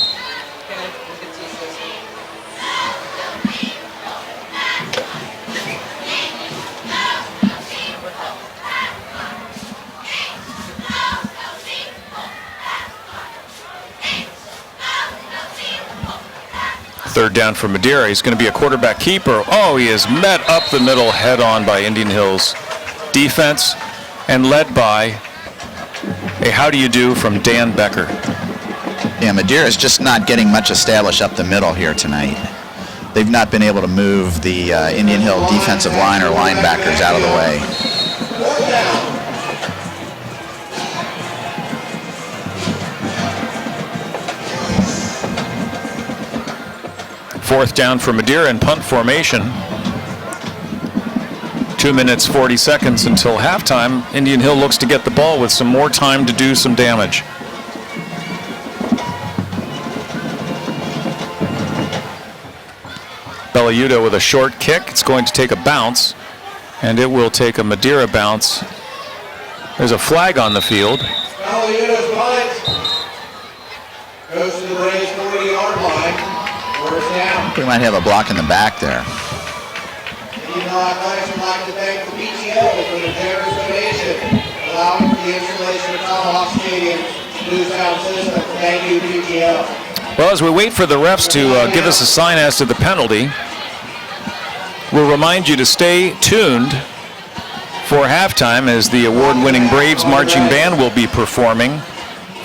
S1: Third down for Madeira. He's going to be a quarterback keeper. Oh, he is met up the middle head on by Indian Hill's defense and led by a how do you do from Dan Becker.
S2: Yeah, Madeira's just not getting much established up the middle here tonight. They've not been able to move the Indian Hill defensive line or linebackers out of the way.
S1: Fourth down for Madeira in punt formation. 2 minutes, 40 seconds until halftime. Indian Hill looks to get the ball with some more time to do some damage. Belliuto with a short kick. It's going to take a bounce, and it will take a Madeira bounce. There's a flag on the field.
S3: Belliuto's punt goes to the Braves 40-yard line. First down.
S2: We might have a block in the back there.
S3: Athletics would like to thank the PTO for the generous donation, allowing for the installation of Tomahawk Stadium's new sound system. Thank you, PTO.
S1: Well, as we wait for the refs to give us a sign as to the penalty, we'll remind you to stay tuned for halftime as the award-winning Braves marching band will be performing.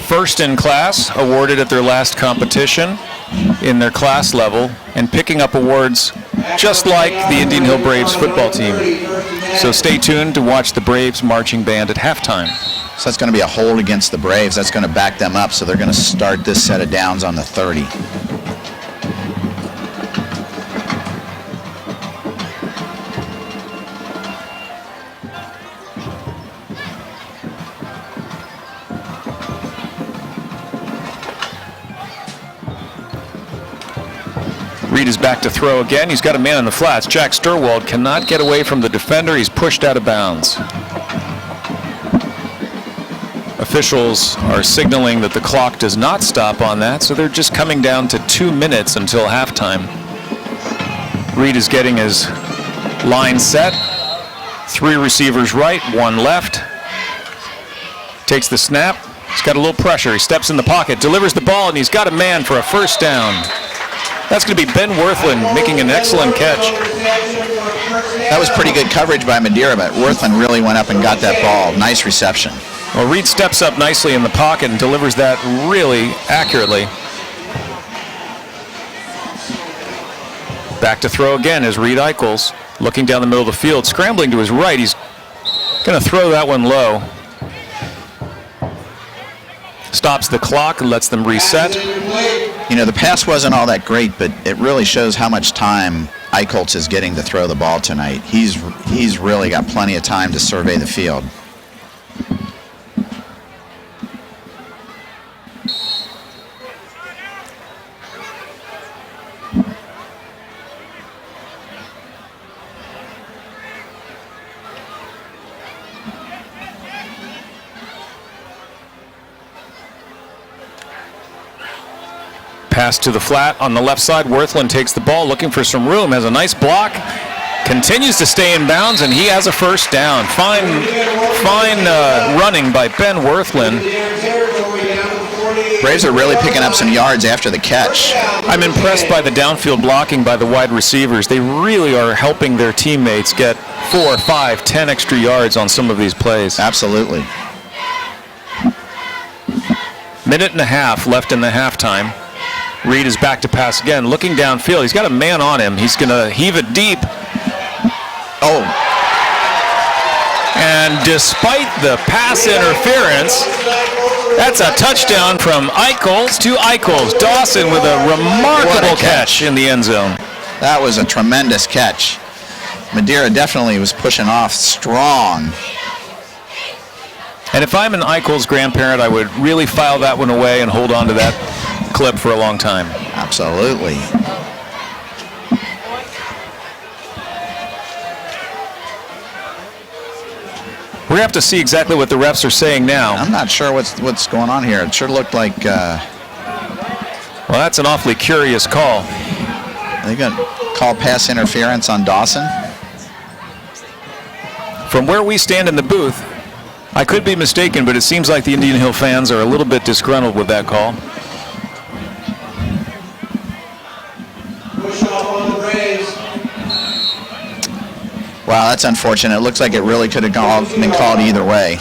S1: First in class, awarded at their last competition in their class level, and picking up awards just like the Indian Hill Braves football team. So stay tuned to watch the Braves marching band at halftime.
S2: So that's going to be a hold against the Braves. That's going to back them up, so they're going to start this set of downs on the 30.
S1: Reed is back to throw again. He's got a man on the flats. Jack Sturwald cannot get away from the defender. He's pushed out of bounds. Officials are signaling that the clock does not stop on that, so they're just coming down to 2 minutes until halftime. Reed is getting his line set. 3 receivers right, 1 left. Takes the snap. He's got a little pressure. He steps in the pocket, delivers the ball, and he's got a man for a first down. That's going to be Ben Worthland making an excellent catch.
S2: That was pretty good coverage by Madeira, but Worthland really went up and got that ball. Nice reception.
S1: Well, Reed steps up nicely in the pocket and delivers that really accurately. Back to throw again is Reed Eichels, looking down the middle of the field, scrambling to his right. He's going to throw that one low. Stops the clock and lets them reset.
S2: You know, the pass wasn't all that great, but it really shows how much time Eichholz is getting to throw the ball tonight. He's really got plenty of time to survey the field.
S1: Pass to the flat on the left side. Worthland takes the ball, looking for some room, has a nice block, continues to stay in bounds, and he has a first down. Fine running by Ben Worthland.
S2: Braves are really picking up some yards after the catch.
S1: I'm impressed by the downfield blocking by the wide receivers. They really are helping their teammates get 4, 5, 10 extra yards on some of these plays.
S2: Absolutely.
S1: Minute and a half left in the halftime. Reed is back to pass again, looking downfield. He's got a man on him. He's going to heave it deep.
S2: Oh.
S1: And despite the pass interference, that's a touchdown from Eichels to Eichels. Dawson with a remarkable catch in the end zone.
S2: That was a tremendous catch. Madeira definitely was pushing off strong.
S1: And if I'm an Eichels grandparent, I would really file that one away and hold on to that clip for a long time.
S2: Absolutely.
S1: We're going to have to see exactly what the refs are saying now.
S2: I'm not sure what's going on here. It sure looked like...
S1: Well, that's an awfully curious call.
S2: Are they going to call pass interference on Dawson?
S1: From where we stand in the booth, I could be mistaken, but it seems like the Indian Hill fans are a little bit disgruntled with that call.
S2: Wow, that's unfortunate. It looks like it really could have been called either way.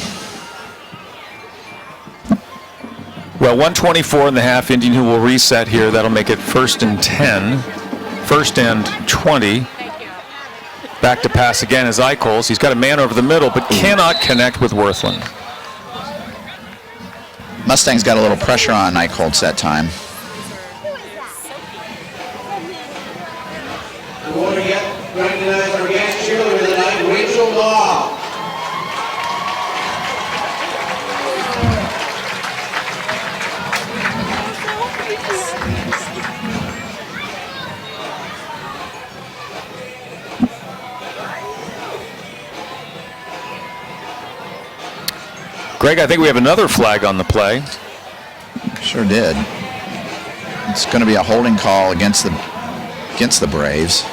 S1: Well, 1:24 in the half. Indian Hill will reset here. That'll make it 1st and 10. 1st and 20. Back to pass again is Eichels. He's got a man over the middle, but cannot connect with Worthland.
S2: Mustang's got a little pressure on Eichholz that time.
S3: We want to recognize our guest cheerleader tonight, Rachel Law.
S1: Greg, I think we have another flag on the play.
S2: Sure did. It's going to be a holding call against the Braves.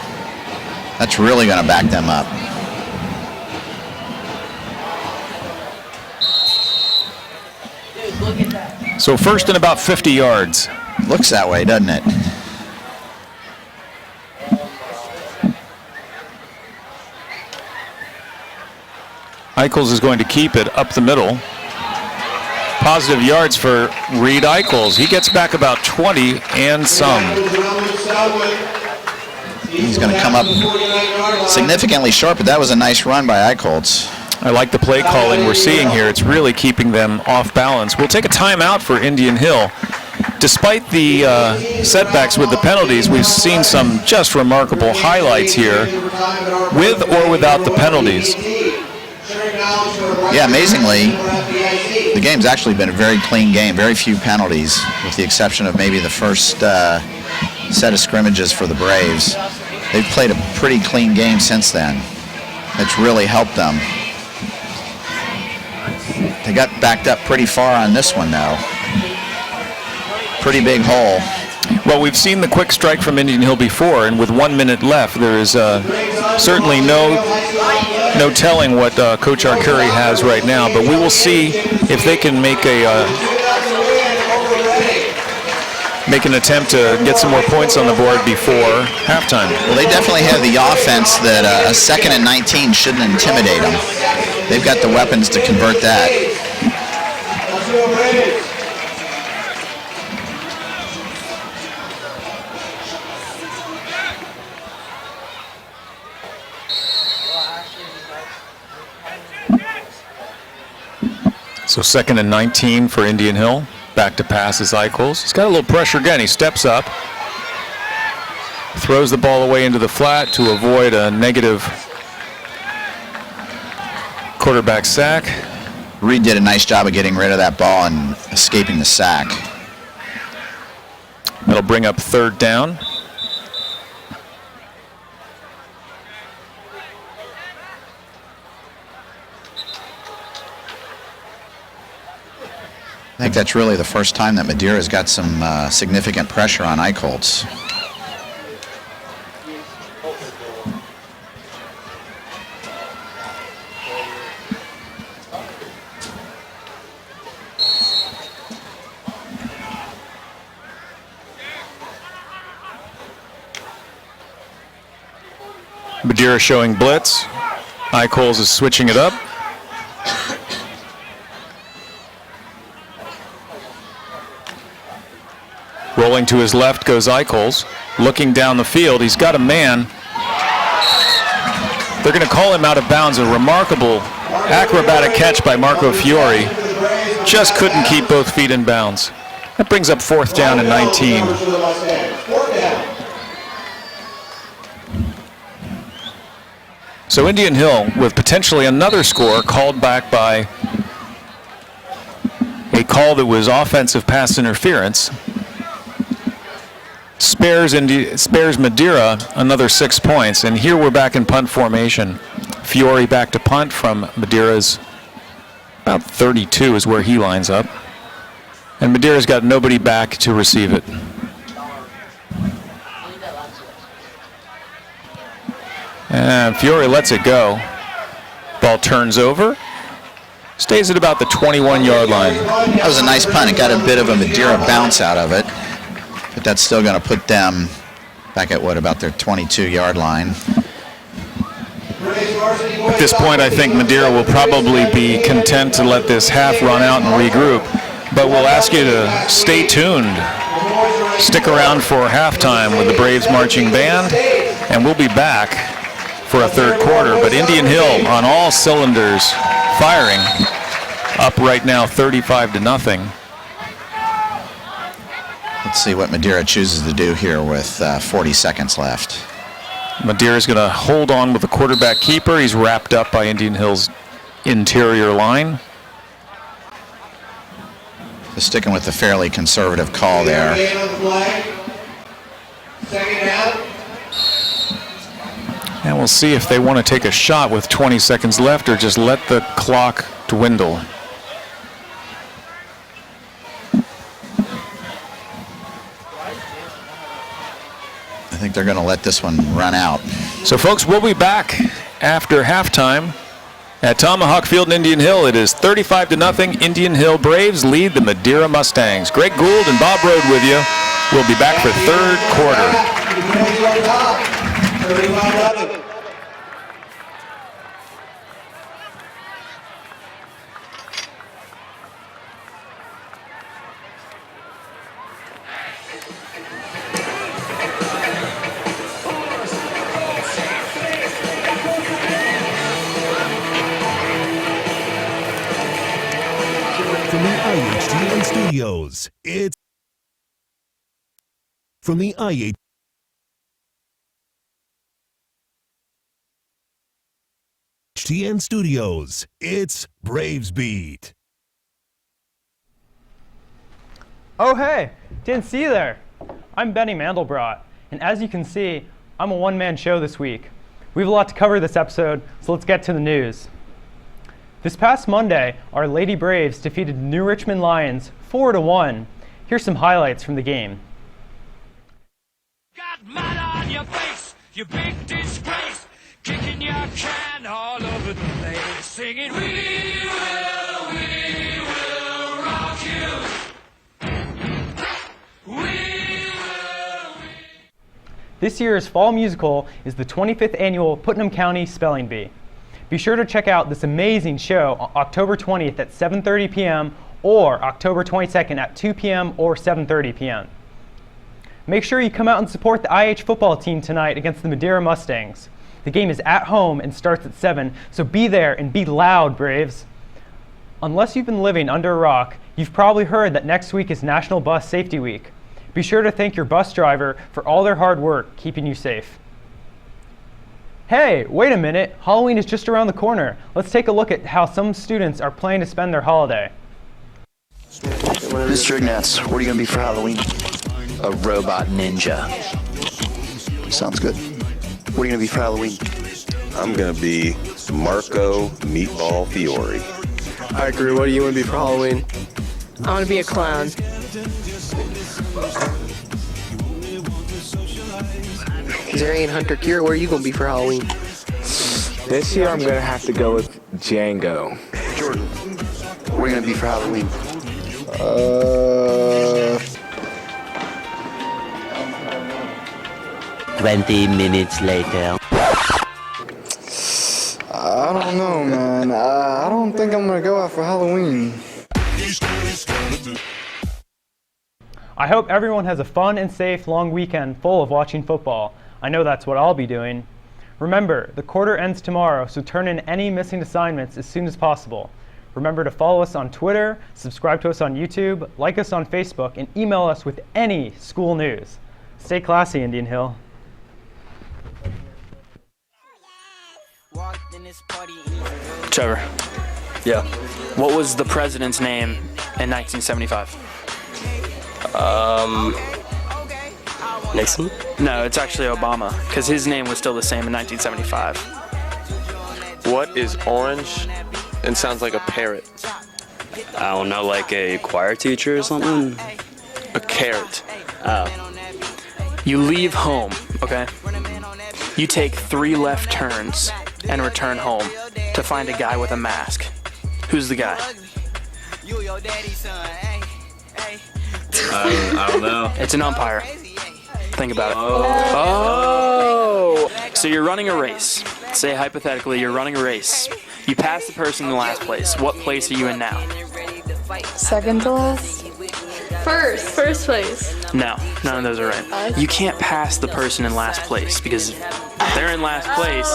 S2: That's really going to back them up.
S1: So first and about 50 yards.
S2: Looks that way, doesn't it?
S1: Eichels is going to keep it up the middle. Positive yards for Reed Eichels. He gets back about 20 and some.
S2: He's going to come up significantly short, but that was a nice run by Eichels.
S1: I like the play calling we're seeing here. It's really keeping them off balance. We'll take a timeout for Indian Hill. Despite the setbacks with the penalties, we've seen some just remarkable highlights here with or without the penalties.
S2: Yeah, amazingly, the game's actually been a very clean game. Very few penalties, with the exception of maybe the first set of scrimmages for the Braves. They've played a pretty clean game since then. It's really helped them. They got backed up pretty far on this one, though. Pretty big hole.
S1: Well, we've seen the quick strike from Indian Hill before, and with 1 minute left, there is certainly no telling what Coach Arcuri has right now. But we will see if they can make an attempt to get some more points on the board before halftime.
S2: Well, they definitely have the offense that a 2nd and 19 shouldn't intimidate them. They've got the weapons to convert that.
S1: So 2nd and 19 for Indian Hill. Back to pass is Eichels. He's got a little pressure again. He steps up, throws the ball away into the flat to avoid a negative quarterback sack.
S2: Reed did a nice job of getting rid of that ball and escaping the sack.
S1: That'll bring up 3rd down.
S2: I think that's really the first time that Madeira's got some significant pressure on Eichholz.
S1: Madeira showing blitz. Eichholz is switching it up. Rolling to his left goes Eichholz. Looking down the field, he's got a man. They're going to call him out of bounds. A remarkable acrobatic catch by Marco Fiore. Just couldn't keep both feet in bounds. That brings up 4th down and 19. So Indian Hill with potentially another score called back by a call that was offensive pass interference. Spares Madeira another 6 points, and here we're back in punt formation. Fiore back to punt from Madeira's about 32 is where he lines up, and Madeira's got nobody back to receive it. And Fiore lets it go. Ball turns over, stays at about the 21-yard line.
S2: That was a nice punt. It got a bit of a Madeira bounce out of it. But that's still going to put them back at, about their 22-yard line.
S1: At this point, I think Madeira will probably be content to let this half run out and regroup. But we'll ask you to stay tuned. Stick around for halftime with the Braves marching band, and we'll be back for a 3rd quarter. But Indian Hill on all cylinders firing, up right now 35-0.
S2: Let's see what Madeira chooses to do here with 40 seconds left.
S1: Madeira's going to hold on with the quarterback keeper. He's wrapped up by Indian Hill's interior line.
S2: So sticking with the fairly conservative call there.
S1: And we'll see if they want to take a shot with 20 seconds left or just let the clock dwindle.
S2: think they're going to let this one run out.
S1: So, folks, we'll be back after halftime at Tomahawk Field in Indian Hill. It is 35-0. Indian Hill Braves lead the Madeira Mustangs. Greg Gould and Bob Rode with you. We'll be back for third quarter.
S3: 35-0.
S4: From the IHTN studios, it's from the IHTN studios, it's Braves Beat.
S5: Oh hey, didn't see you there. I'm Benny Mandelbrot, and as you can see, I'm a one-man show this week. We have a lot to cover this episode, so let's get to the news. This past Monday, our Lady Braves defeated New Richmond Lions 4-1. Here's some highlights from the game.
S6: Got mud on your face, you big disgrace, kicking your can all over the place, singing, we will rock you.
S5: This year's fall musical is the 25th annual Putnam County Spelling Bee. Be sure to check out this amazing show on October 20th at 7:30 p.m. or October 22nd at 2 p.m. or 7:30 p.m. Make sure you come out and support the IH football team tonight against the Madeira Mustangs. The game is at home and starts at 7, so be there and be loud, Braves. Unless you've been living under a rock, you've probably heard that next week is National Bus Safety Week. Be sure to thank your bus driver for all their hard work keeping you safe. Hey, wait a minute, Halloween is just around the corner. Let's take a look at how some students are planning to spend their holiday.
S7: Mr. Ignatz, what are you going to be for Halloween? A robot ninja. Sounds good. What are you going to be for Halloween?
S8: I'm going to be Marco Meatball Fiore.
S9: All right, Gru, what do you want to be for Halloween?
S10: I want to be a clown.
S9: Zarian Hunter Kier, what are you going to be for Halloween?
S11: This year I'm going to have to go with Django.
S7: Jordan, what are you going to be for Halloween?
S12: 20 minutes later.
S11: I don't know, man. I don't think I'm going to go out for Halloween.
S5: I hope everyone has a fun and safe long weekend full of watching football. I know that's what I'll be doing. Remember, the quarter ends tomorrow, so turn in any missing assignments as soon as possible. Remember to follow us on Twitter, subscribe to us on YouTube, like us on Facebook, and email us with any school news. Stay classy, Indian Hill.
S13: Trevor. Yeah. What was the president's name in 1975?
S14: Nixon?
S13: No, it's actually Obama, because his name was still the same in 1975.
S14: What is orange and sounds like a parrot?
S15: I don't know, like a choir teacher or something?
S14: A carrot.
S15: Oh.
S13: You leave home, okay? You take 3 left turns and return home to find a guy with a mask. Who's the guy?
S15: I don't know.
S13: It's an umpire. Think about it. Oh! So you're running a race. Say hypothetically you're running a race. You pass the person in the last place. What place are you in now?
S10: Second to last? First place.
S13: No, none of those are right. You can't pass the person in last place because if they're in last place.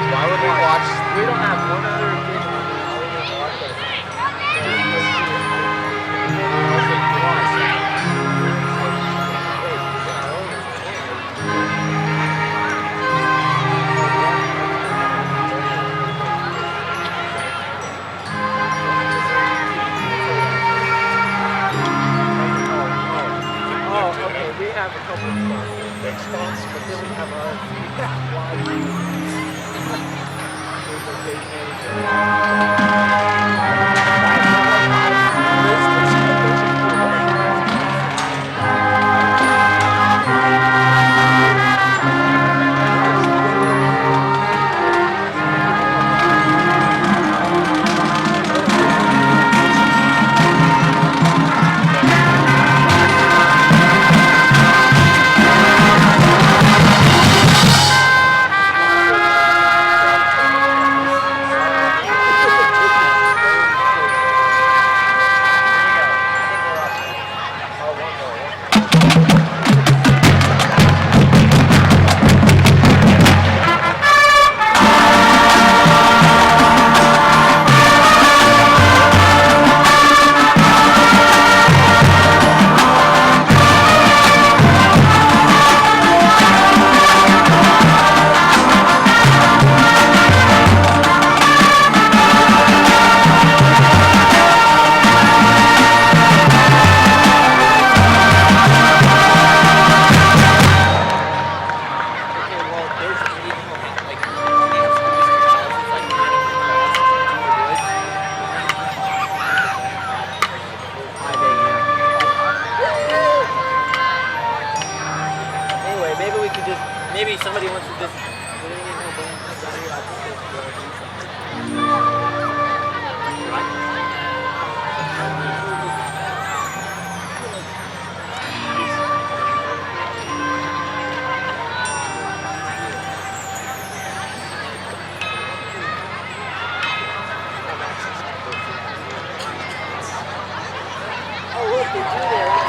S16: Why would we watch? We don't have one other occasion. Why would we watch us? Oh, okay. We have a couple of big spots, but then we have maybe somebody wants to just. Oh, look, they do there.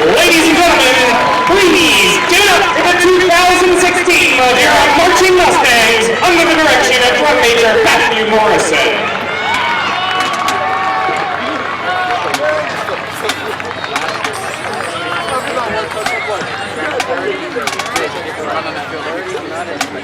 S17: Ladies and gentlemen, please give it up for the 2016 Madeira Marching Mustangs under the direction of drum major Matthew Morrison.
S16: I'm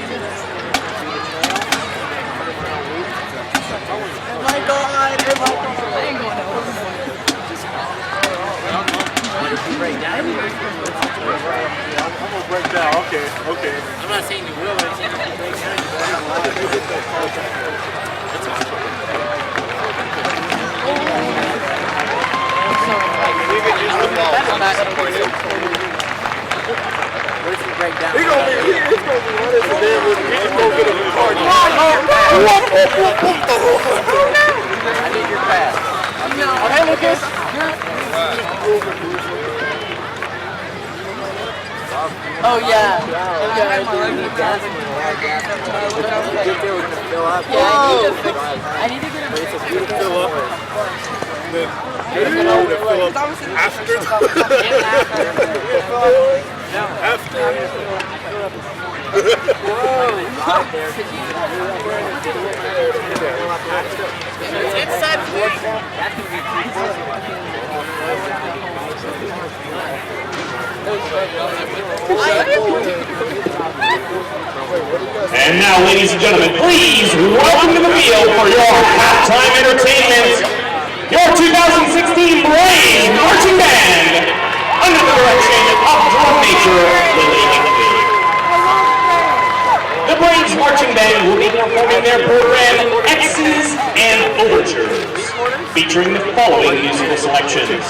S16: not saying you will, but I'm saying you break down. What if you break down? It's gonna be one of the damn with me. He's gonna get a party. I need your pass. Okay, Lucas. Oh yeah. I need to get a
S18: It's a beautiful fill up. Then
S17: And now, ladies and gentlemen, please welcome to the field for your halftime entertainment, your 2016 Braves Marching Band, under the direction of drum major Lily Hinkley. The Braves Marching Band will be performing their program X's and Overtures, featuring the following musical selections.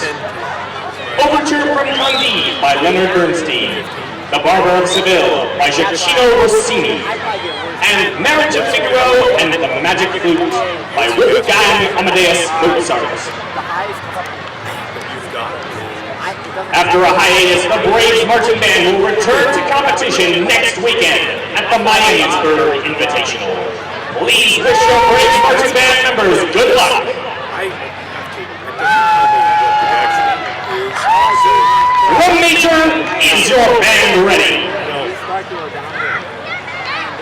S17: Overture from Candide by Leonard Bernstein, The Barber of Seville by Giacchino Rossini, and Marriage of Figaro and the Magic Flute by Wolfgang Amadeus Mozart. After a hiatus, the Braves Marching Band will return to competition next weekend at the Miamisburg Invitational. Please wish your Braves Marching Band members good luck. Drum major, is your band ready?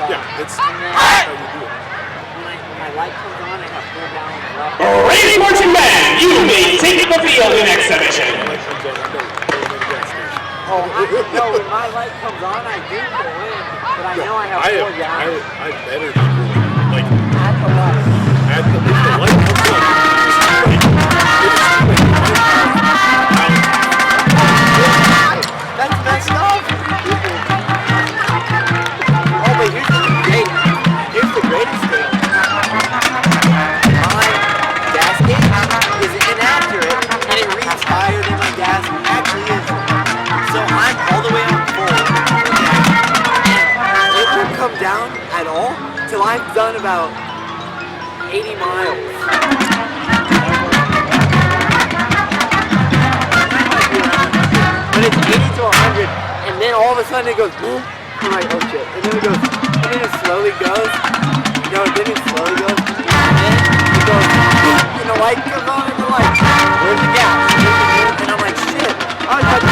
S18: yeah, it's how you do it.
S17: Braves Marching Band, you may take the field in exhibition.
S16: Oh, no, when my light comes on, I do pull in, but I know I have 4 gallons.
S18: I better be like at the light. If the light comes on,
S16: That's messed up. Oh, but here's the greatest thing. My gas gauge is inaccurate, and it reads higher than my gas actually is. So I'm all the way on full, and it won't come down at all till I've done about 80 miles. But it's 80 to 100, and then all of a sudden it goes boom. I'm like, oh shit. And then it goes, and then it slowly goes. No, then it slowly goes. And then it goes, and the light comes on, and I'm like, where's the gas? And I'm like, shit. I was about to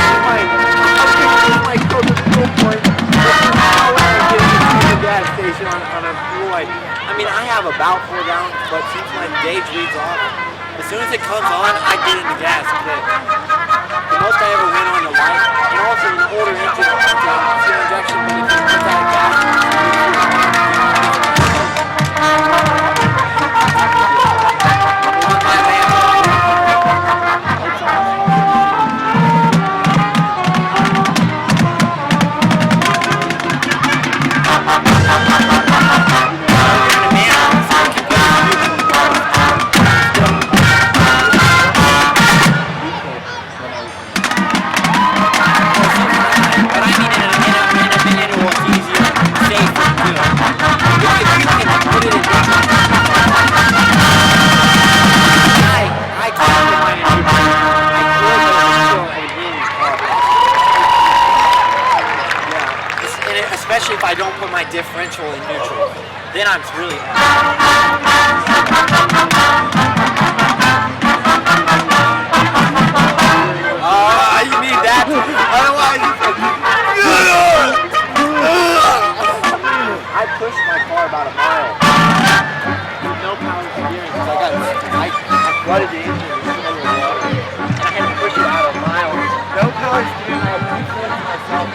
S16: do my Coca-Cola point. But now when I get to the gas station on a fuel light, I mean, I have about 4 gallons, but since my gauge reads off, as soon as it comes on, I get in the gas. The most I ever went on the light, and also an older engine, fuel injection, but if you put that gas, especially if I don't put my differential in neutral, then I'm really you need that. Otherwise, I pushed my car about a mile. No power steering because I flooded the engine with water, and I had to push it out a mile. No power steering. I had to myself.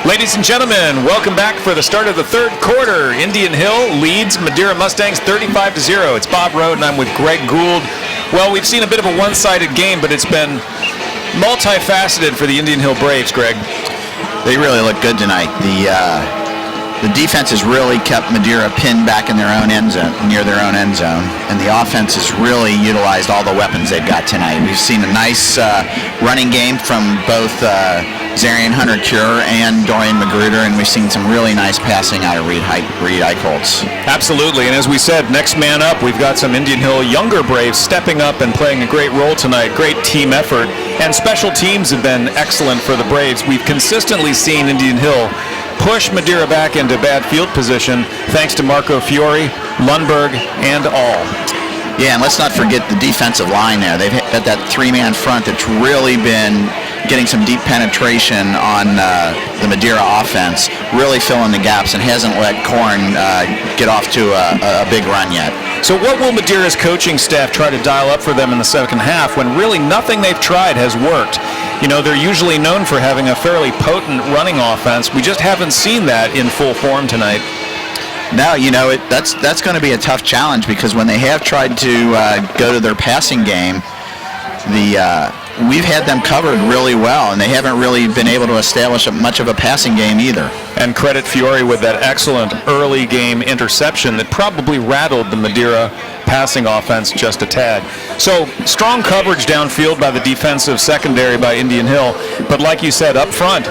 S1: Ladies and gentlemen, welcome back for the start of the third quarter. Indian Hill leads Madeira Mustangs 35-0. It's Bob Road, and I'm with Greg Gould. Well, we've seen a bit of a one-sided game, but it's been multifaceted for the Indian Hill Braves, Greg.
S2: They really look good tonight. The defense has really kept Madeira pinned back in their own end zone, near their own end zone, and the offense has really utilized all the weapons they've got tonight. We've seen a nice running game from both Zarian Hunter-Cure and Dorian Magruder, and we've seen some really nice passing out of Reed Eichholz.
S1: Absolutely, and as we said, next man up, we've got some Indian Hill younger Braves stepping up and playing a great role tonight. Great team effort, and special teams have been excellent for the Braves. We've consistently seen Indian Hill push Madeira back into bad field position thanks to Marco Fiore, Lundberg, and all.
S2: Yeah, and let's not forget the defensive line there. They've got that three-man front that's really been getting some deep penetration on the Madeira offense, really filling the gaps, and hasn't let Korn get off to a big run yet.
S1: So what will Madeira's coaching staff try to dial up for them in the second half when really nothing they've tried has worked? You know, they're usually known for having a fairly potent running offense. We just haven't seen that in full form tonight.
S2: No, you know, that's going to be a tough challenge, because when they have tried to go to their passing game, we've had them covered really well, and they haven't really been able to establish much of a passing game either.
S1: And credit Fiore with that excellent early game interception that probably rattled the Madeira passing offense just a tad. So strong coverage downfield by the defensive secondary by Indian Hill, but like you said up front,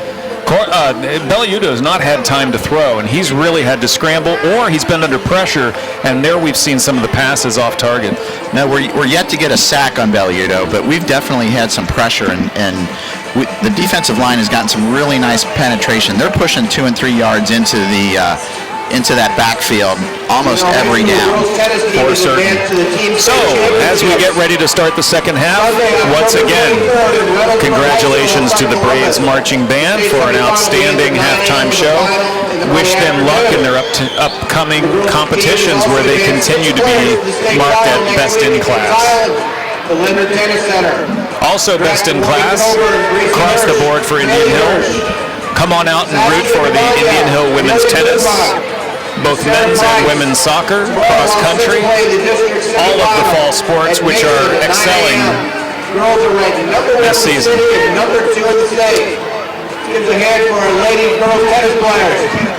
S1: Belliudo has not had time to throw, and he's really had to scramble, or he's been under pressure, and there we've seen some of the passes off target.
S2: No, we're yet to get a sack on Belliudo, but we've definitely had some pressure, and the defensive line has gotten some really nice penetration. They're pushing 2 and 3 yards into that backfield almost every down.
S1: For certain. So, as we get ready to start the second half, once again, congratulations to the Braves Marching Band for an outstanding halftime show. Wish them luck in their upcoming competitions where they continue to be marked at best in class. Also best in class, across the board for Indian Hill. Come on out and root for the Indian Hill women's tennis, both men's and women's soccer, cross country, all of the fall sports which are excelling this season.
S3: Number 2 in the state. Gives a hand for our lady and girls tennis players.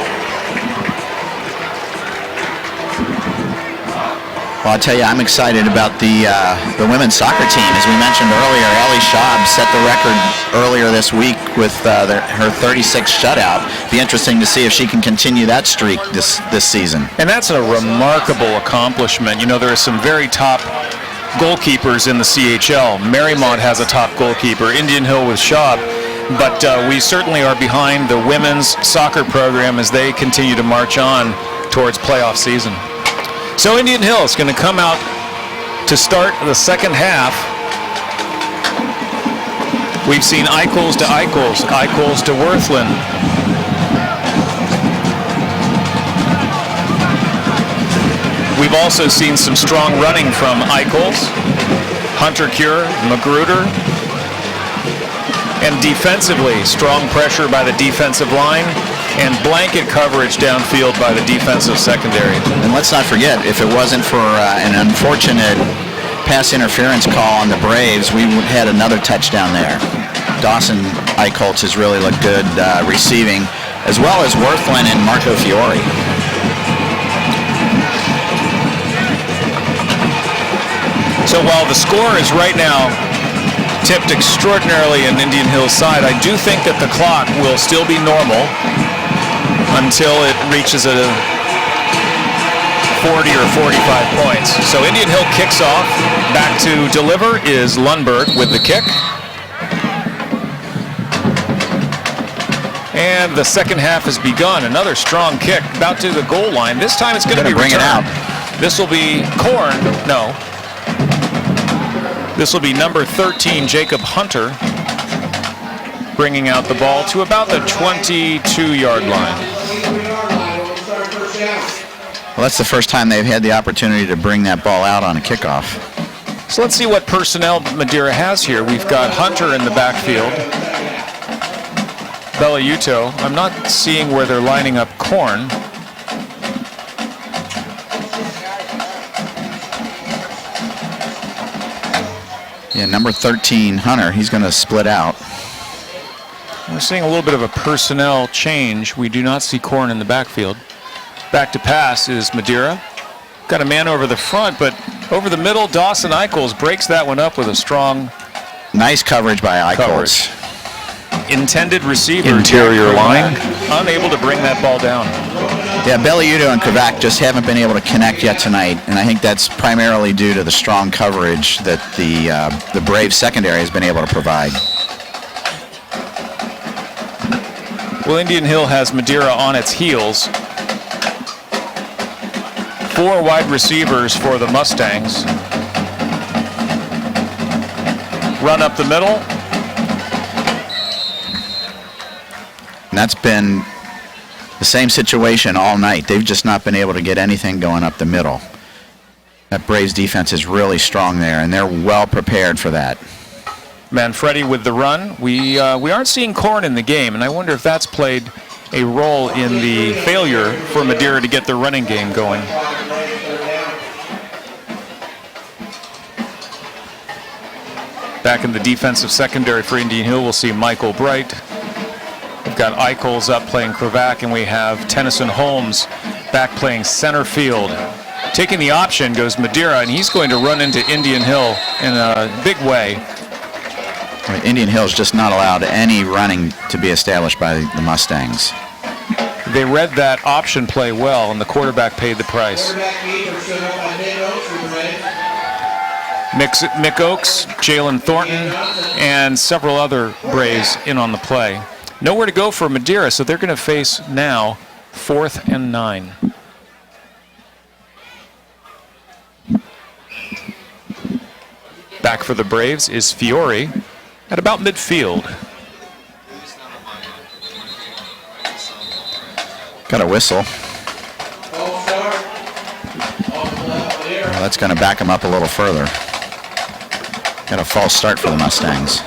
S2: Well, I'll tell you, I'm excited about the women's soccer team. As we mentioned earlier, Ellie Schaub set the record earlier this week with her 36th shutout. Be interesting to see if she can continue that streak this season.
S1: And that's a remarkable accomplishment. You know, there are some very top goalkeepers in the CHL. Marymount has a top goalkeeper, Indian Hill with Schaub. But we certainly are behind the women's soccer program as they continue to march on towards playoff season. So Indian Hill is going to come out to start the second half. We've seen Eichholz to Eichholz, Eichholz to Worthland. We've also seen some strong running from Eichholz, Hunter-Cure, Magruder. And defensively, strong pressure by the defensive line and blanket coverage downfield by the defensive secondary.
S2: And let's not forget, if it wasn't for an unfortunate pass interference call on the Braves, we would have had another touchdown there. Dawson Eichholz has really looked good receiving, as well as Worthland and Marco Fiore.
S1: So while the score is right now tipped extraordinarily in Indian Hill's side, I do think that the clock will still be normal until it reaches a 40 or 45 points. So Indian Hill kicks off. Back to deliver is Lundberg with the kick. And the second half has begun. Another strong kick about to the goal line. This time it's going to be
S2: bring
S1: returned.
S2: it out.
S1: This will be Korn. No. This will be number 13, Jacob Hunter, bringing out the ball to about the 22-yard line.
S2: Well, that's the first time they've had the opportunity to bring that ball out on a kickoff.
S1: So let's see what personnel Madeira has here. We've got Hunter in the backfield. Belliuto. I'm not seeing where they're lining up Korn.
S2: Yeah, number 13, Hunter, he's going to split out.
S1: We're seeing a little bit of a personnel change. We do not see Korn in the backfield. Back to pass is Madeira. Got a man over the front, but over the middle, Dawson Eichels breaks that one up with a strong...
S2: Nice coverage by Eichels.
S1: Intended receiver.
S2: Interior line.
S1: Unable to bring that ball down.
S2: Yeah, Belliuto and Kovac just haven't been able to connect yet tonight, and I think that's primarily due to the strong coverage that the Braves secondary has been able to provide.
S1: Well, Indian Hill has Madeira on its heels. 4 wide receivers for the Mustangs. Run up the middle.
S2: And that's been the same situation all night. They've just not been able to get anything going up the middle. That Braves defense is really strong there, and they're well prepared for that.
S1: Manfredi with the run. We aren't seeing Korn in the game, and I wonder if that's played a role in the failure for Madeira to get their running game going. Back in the defensive secondary for Indian Hill, we'll see Michael Bright. We've got Eichels up playing Kovac, and we have Tennyson Holmes back playing center field. Taking the option goes Madeira, and he's going to run into Indian Hill in a big way.
S2: Indian Hill's just not allowed any running to be established by the Mustangs.
S1: They read that option play well, and the quarterback paid the price. Mick Oakes, Jalen Thornton, and several other Braves in on the play. Nowhere to go for Madeira, so they're going to face now 4th and 9. Back for the Braves is Fiore at about midfield.
S2: Got a whistle. Well, that's going to back him up a little further. Got a false start for the Mustangs.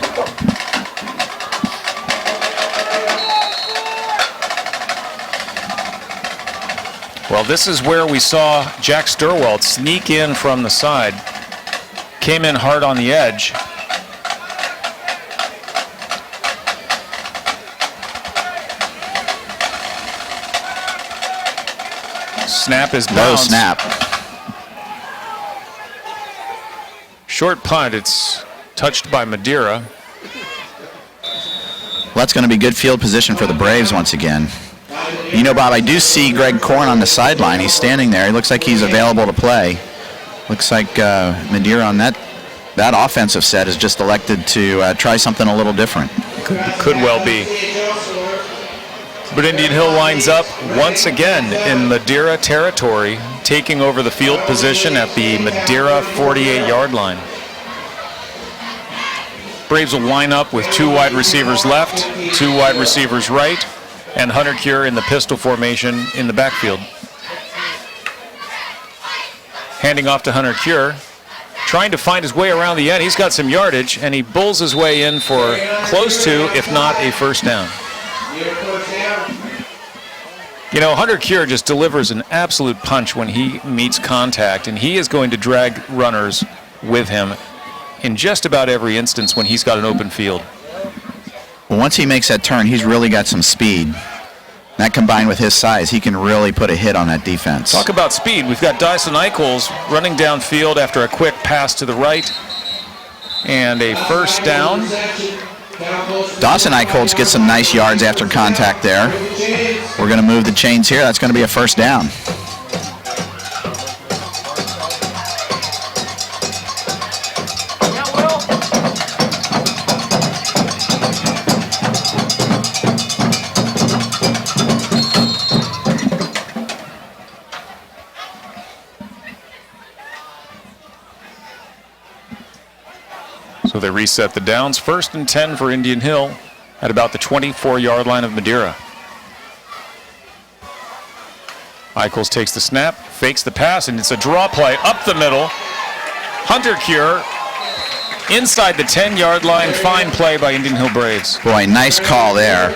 S1: Well, this is where we saw Jack Sturwald sneak in from the side. Came in hard on the edge. Snap is bounced.
S2: No snap.
S1: Short punt. It's touched by Madeira.
S2: Well, that's going to be good field position for the Braves once again. You know, Bob, I do see Greg Korn on the sideline. He's standing there. He looks like he's available to play. Looks like Madeira on that offensive set has just elected to try something a little different.
S1: Could well be. But Indian Hill lines up once again in Madeira territory, taking over the field position at the Madeira 48-yard line. Braves will line up with 2 wide receivers left, 2 wide receivers right, and Hunter Cure in the pistol formation in the backfield. Handing off to Hunter Cure, trying to find his way around the end. He's got some yardage, and he bulls his way in for close to, if not a first down. You know, Hunter Cure just delivers an absolute punch when he meets contact, and he is going to drag runners with him in just about every instance when he's got an open field.
S2: Well, once he makes that turn, he's really got some speed. That combined with his size, he can really put a hit on that defense.
S1: Talk about speed. We've got Dyson Eichels running downfield after a quick pass to the right. And a first down.
S2: Dawson Eichholz gets some nice yards after contact there. We're going to move the chains here. That's going to be a first down.
S1: So they reset the downs. 1st and 10 for Indian Hill at about the 24-yard line of Madeira. Eichels takes the snap, fakes the pass, and it's a draw play up the middle. Hunter Cure inside the 10-yard line. Fine play by Indian Hill Braves.
S2: Boy, nice call there.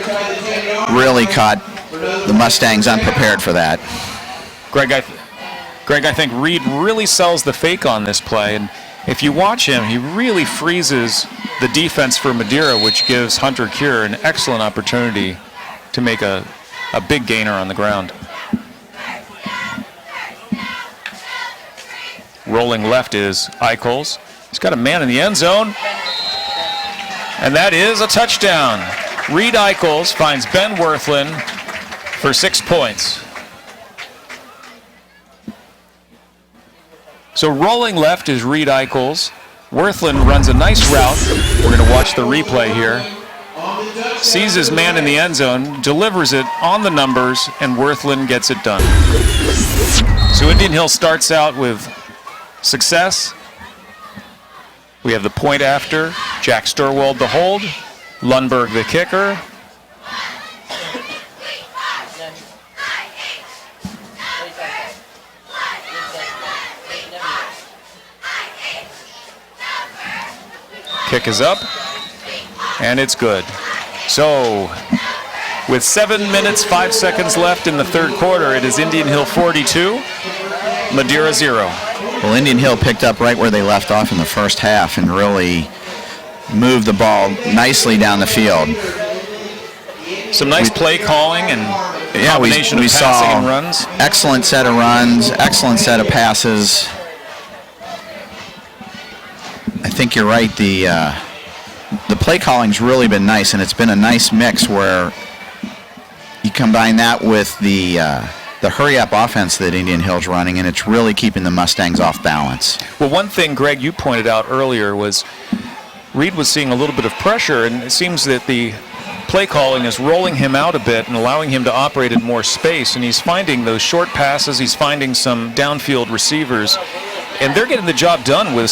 S2: Really caught the Mustangs unprepared for that.
S1: Greg, I think Reed really sells the fake on this play, and if you watch him, he really freezes the defense for Madeira, which gives Hunter Cure an excellent opportunity to make a big gainer on the ground. Rolling left is Eichels. He's got a man in the end zone, and that is a touchdown. Reed Eichels finds Ben Worthland for 6 points. So rolling left is Reed Eichels. Worthland runs a nice route. We're going to watch the replay here. Sees his man in the end zone, delivers it on the numbers, and Worthland gets it done. So Indian Hill starts out with success. We have the point after, Jack Sturwald the hold, Lundberg the kicker. Kick is up, and it's good. So, with 7 minutes, 5 seconds left in the third quarter, it is Indian Hill 42, Madeira 0.
S2: Well, Indian Hill picked up right where they left off in the first half and really moved the ball nicely down the field.
S1: Some nice play calling and combination of passing and runs.
S2: Excellent set of runs, excellent set of passes. I think you're right. The play calling's really been nice, and it's been a nice mix where you combine that with the hurry-up offense that Indian Hill's running, and it's really keeping the Mustangs off balance.
S1: Well, one thing, Greg, you pointed out earlier was Reed was seeing a little bit of pressure, and it seems that the play calling is rolling him out a bit and allowing him to operate in more space, and he's finding those short passes, he's finding some downfield receivers, and they're getting the job done with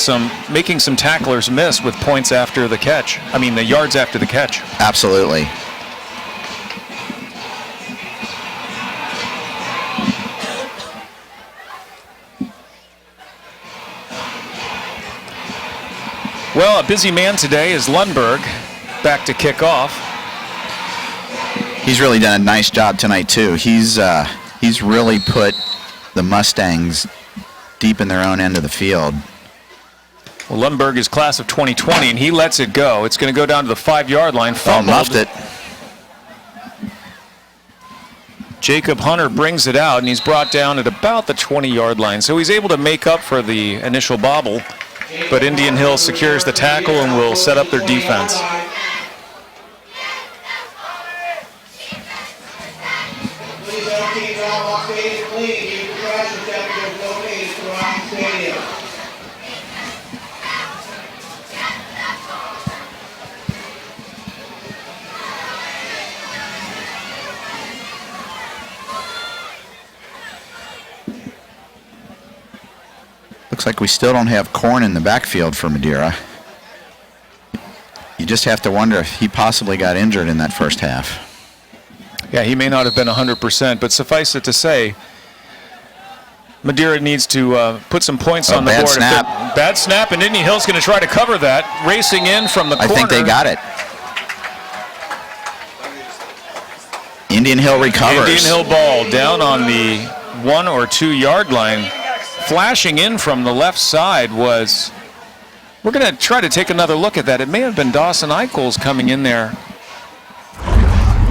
S1: making some tacklers miss with points after the catch. I mean, the yards after the catch.
S2: Absolutely.
S1: Well, a busy man today is Lundberg, back to kick off.
S2: He's really done a nice job tonight, too. He's really put the Mustangs deep in their own end of the field.
S1: Well, Lundberg is class of 2020, and he lets it go. It's going to go down to the 5-yard line.
S2: Muffed it.
S1: Jacob Hunter brings it out, and he's brought down at about the 20-yard line. So he's able to make up for the initial bobble, but Indian Hill secures the tackle and will set up their defense.
S3: Please don't keep Tomahawk Stadium clean. Keep the trash receptacles located throughout the stadium.
S2: Looks like we still don't have Korn in the backfield for Madeira. You just have to wonder if he possibly got injured in that first half.
S1: Yeah, he may not have been 100%, but suffice it to say, Madeira needs to put some points on the board.
S2: Snap.
S1: Bad snap, and Indian Hill's going to try to cover that. Racing in from the corner.
S2: I think they got it. Indian Hill recovers.
S1: Indian Hill ball down on the 1 or 2 yard line. Flashing in from the left side was, we're going to try to take another look at that. It may have been Dawson Eichels coming in there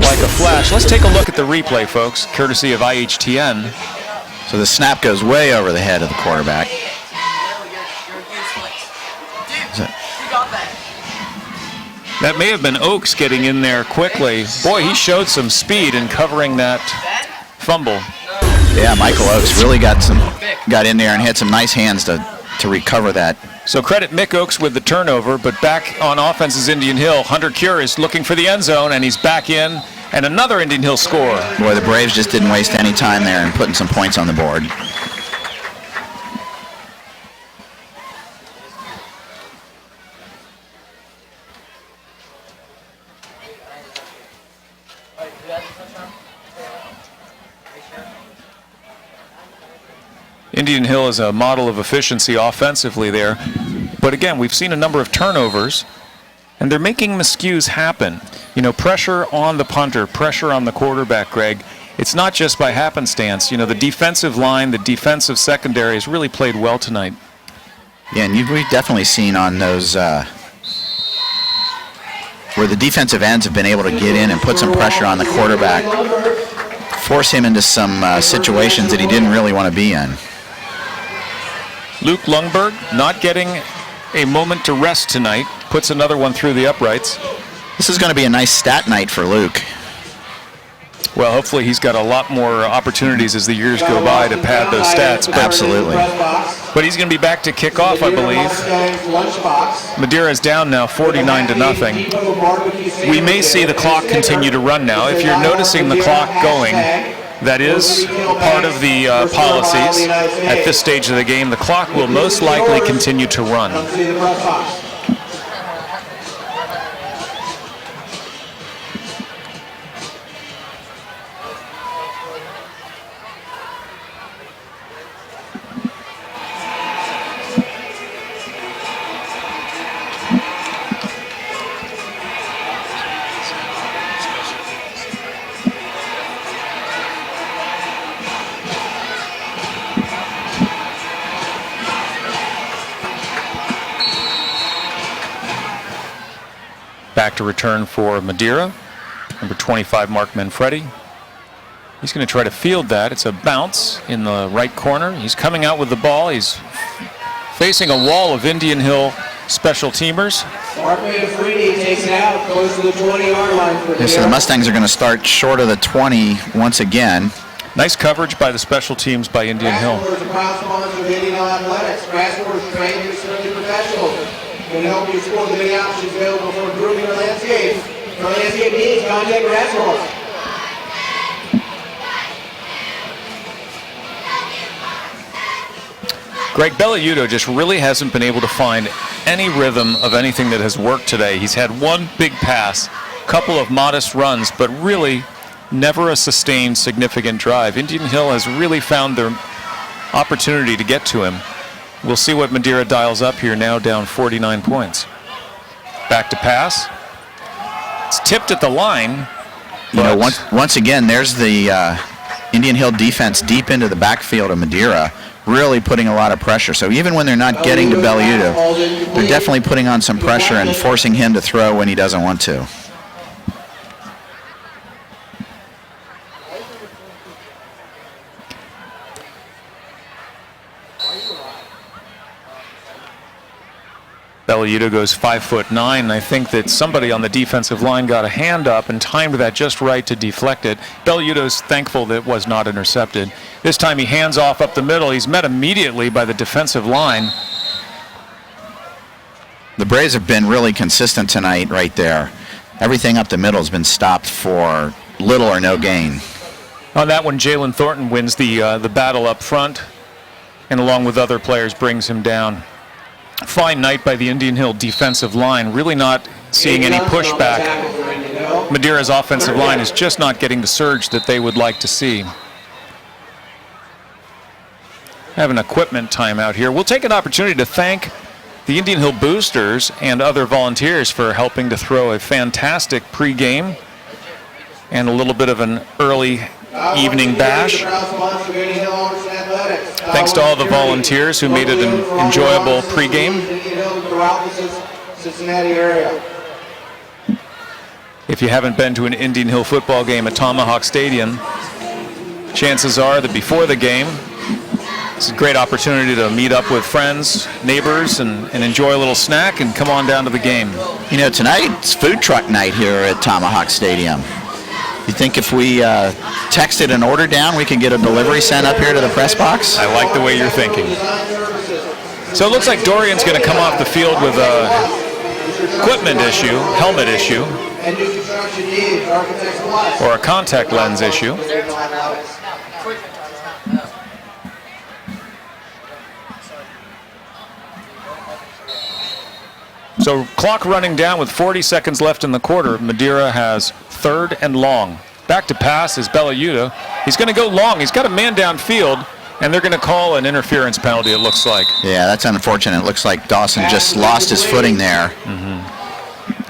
S1: like a flash. Let's take a look at the replay, folks, courtesy of IHTN.
S2: So the snap goes way over the head of the quarterback.
S1: That may have been Oakes getting in there quickly. Boy, he showed some speed in covering that fumble.
S2: Yeah, Michael Oakes really got in there and had some nice hands to recover that.
S1: So credit Mick Oakes with the turnover, but back on offense is Indian Hill. Hunter Cure is looking for the end zone, and he's back in, and another Indian Hill score.
S2: Boy, the Braves just didn't waste any time there in putting some points on the board.
S1: Indian Hill is a model of efficiency offensively there. But again, we've seen a number of turnovers, and they're making miscues happen. You know, pressure on the punter, pressure on the quarterback, Greg. It's not just by happenstance. You know, the defensive line, the defensive secondary has really played well tonight.
S2: Yeah, and we've definitely seen on those where the defensive ends have been able to get in and put some pressure on the quarterback, force him into some situations that he didn't really want to be in.
S1: Luke Lundberg not getting a moment to rest tonight, puts another one through the uprights.
S2: This is going to be a nice stat night for Luke.
S1: Well, hopefully he's got a lot more opportunities as the years go by to pad those stats.
S2: Absolutely.
S1: But he's going to be back to kick off, I believe. Madeira is down now 49-0. We may see the clock continue to run now. If you're noticing the clock going, that is part of the policies. At this stage of the game, the clock will most likely continue to run. Back to return for Madeira, number 25, Mark Manfredi. He's going to try to field that. It's a bounce in the right corner. He's coming out with the ball. He's facing a wall of Indian Hill special teamers.
S3: Mark Manfredi takes it out, goes to the 20-yard line for
S2: Yeah, so the Mustangs are going to start short of the 20 once again.
S1: Nice coverage by the special teams by Indian Hill.
S3: Grasshoppers are proud sponsors of Indian Hill Athletics. Grasshoppers train and serve professionals. Can help you explore the many options available for improving your landscape. For landscape needs, contact Grasshoppers.
S1: Greg Belliuto just really hasn't been able to find any rhythm of anything that has worked today. He's had one big pass, couple of modest runs, but really never a sustained significant drive. Indian Hill has really found their opportunity to get to him. We'll see what Madeira dials up here now, down 49 points. Back to pass. It's tipped at the line.
S2: You know, once again, there's the Indian Hill defense deep into the backfield of Madeira, really putting a lot of pressure. So even when they're not getting to Belliuto, they're definitely putting on some pressure and forcing him to throw when he doesn't want to.
S1: Belliuto goes 5'9". I think that somebody on the defensive line got a hand up and timed that just right to deflect it. Belliuto's thankful that it was not intercepted. This time he hands off up the middle. He's met immediately by the defensive line.
S2: The Braves have been really consistent tonight right there. Everything up the middle has been stopped for little or no gain.
S1: On that one, Jalen Thornton wins the battle up front, and along with other players brings him down. Fine night by the Indian Hill defensive line, really not seeing any pushback. Madeira's offensive line is just not getting the surge that they would like to see. Have an equipment timeout here. We'll take an opportunity to thank the Indian Hill boosters and other volunteers for helping to throw a fantastic pregame and a little bit of an early evening bash. Thanks to all the volunteers who made it an enjoyable pregame. If you haven't been to an Indian Hill football game at Tomahawk Stadium, chances are that before the game, it's a great opportunity to meet up with friends, neighbors, and enjoy a little snack and come on down to the game.
S2: You know, tonight's food truck night here at Tomahawk Stadium. You think if we texted an order down, we could get a delivery sent up here to the press box?
S1: I like the way you're thinking. So it looks like Dorian's going to come off the field with a equipment issue, helmet issue, or a contact lens issue. So clock running down with 40 seconds left in the quarter. Madeira has 3rd and long. Back to pass is Belliuto. He's going to go long. He's got a man downfield, And they're going to call an interference penalty, it looks like.
S2: Yeah, that's unfortunate. It looks like Dawson just lost his footing there.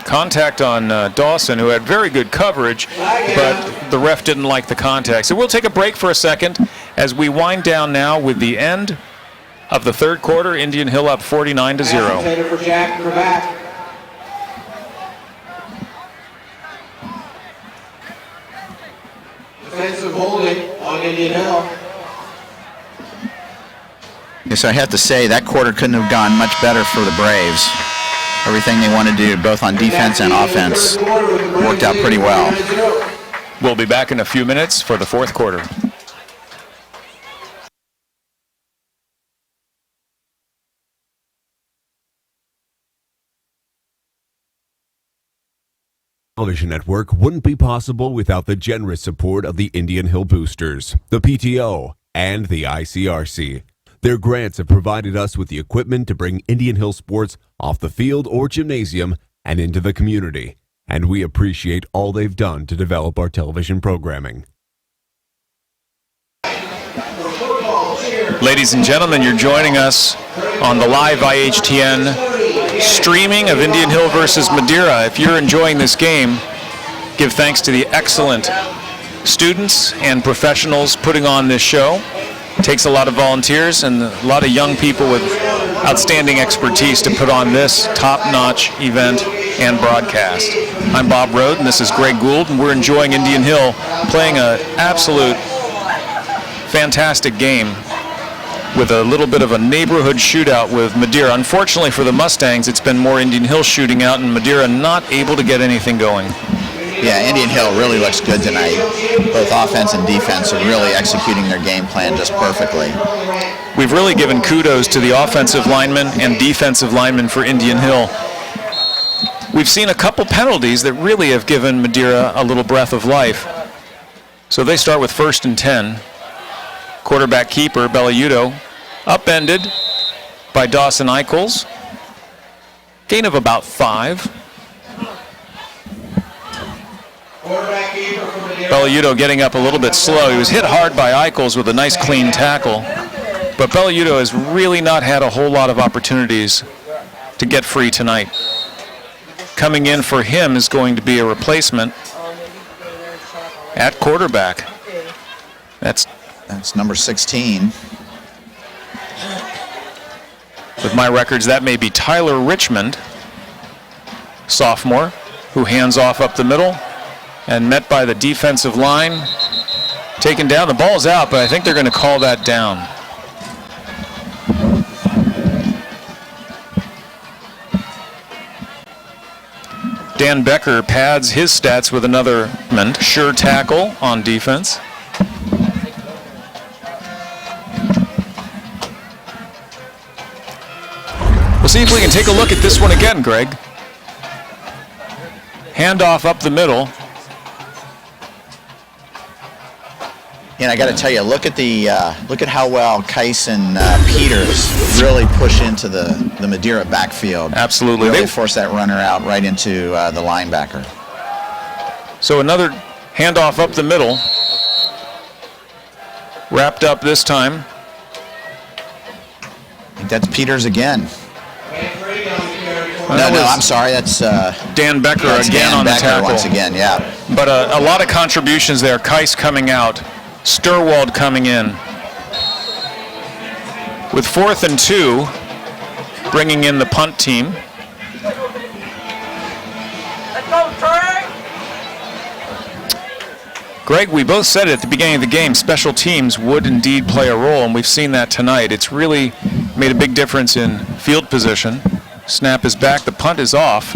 S1: Contact on Dawson, who had very good coverage, but the ref didn't like the contact. So we'll take a break for a second as we wind down now with the end of the third quarter. Indian Hill up 49-0.
S3: For Jack Kraback. Defensive holding on Indian Hill.
S2: Yes, I have to say that quarter couldn't have gone much better for the Braves. Everything they wanted to do, both on defense and offense, worked out pretty well.
S1: We'll be back in a few minutes for the fourth quarter.
S4: Television network wouldn't be possible without the generous support of the Indian Hill Boosters, the PTO, and the ICRC. Their grants have provided us with the equipment to bring Indian Hill sports off the field or gymnasium and into the community, and we appreciate all they've done to develop our television programming.
S1: Ladies and gentlemen, you're joining us on the live IHTN streaming of Indian Hill versus Madeira. If you're enjoying this game, give thanks to the excellent students and professionals putting on this show. It takes a lot of volunteers and a lot of young people with outstanding expertise to put on this top-notch event and broadcast. I'm Bob Rode, and this is Greg Gould, and we're enjoying Indian Hill playing an absolute fantastic game with a little bit of a neighborhood shootout with Madeira. Unfortunately for the Mustangs, it's been more Indian Hill shooting out, and Madeira not able to get anything going.
S2: Yeah, Indian Hill really looks good tonight. Both offense and defense are really executing their game plan just perfectly.
S1: We've really given kudos to the offensive linemen and defensive linemen for Indian Hill. We've seen a couple penalties that really have given Madeira a little breath of life. So they start with 1st and 10. Quarterback keeper, Belliudo, upended by Dawson Eichels. Gain of about 5. Belliudo getting up a little bit slow. He was hit hard by Eichels with a nice clean tackle. But Belliudo has really not had a whole lot of opportunities to get free tonight. Coming in for him is going to be a replacement at quarterback. That's
S2: number 16.
S1: With my records, that may be Tyler Richmond, sophomore, who hands off up the middle and met by the defensive line. Taken down. The ball's out, but I think they're going to call that down. Dan Becker pads his stats with another sure tackle on defense. We'll see if we can take a look at this one again, Greg. Handoff up the middle.
S2: And I got to tell you, look at how well Keiss and Peters really push into the Madeira backfield.
S1: Absolutely.
S2: Really force that runner out right into the linebacker.
S1: So another handoff up the middle. Wrapped up this time.
S2: I think that's Peters again. No, I'm sorry. That's
S1: Dan Becker again
S2: Dan
S1: on
S2: Becker
S1: the tackle.
S2: once again, yeah.
S1: But a lot of contributions there. Keiss coming out. Sturwald coming in. With 4th and 2, bringing in the punt team.
S6: Let's go, Trey!
S1: Greg, we both said it at the beginning of the game, special teams would indeed play a role, and we've seen that tonight. It's really made a big difference in field position. Snap is back, the punt is off.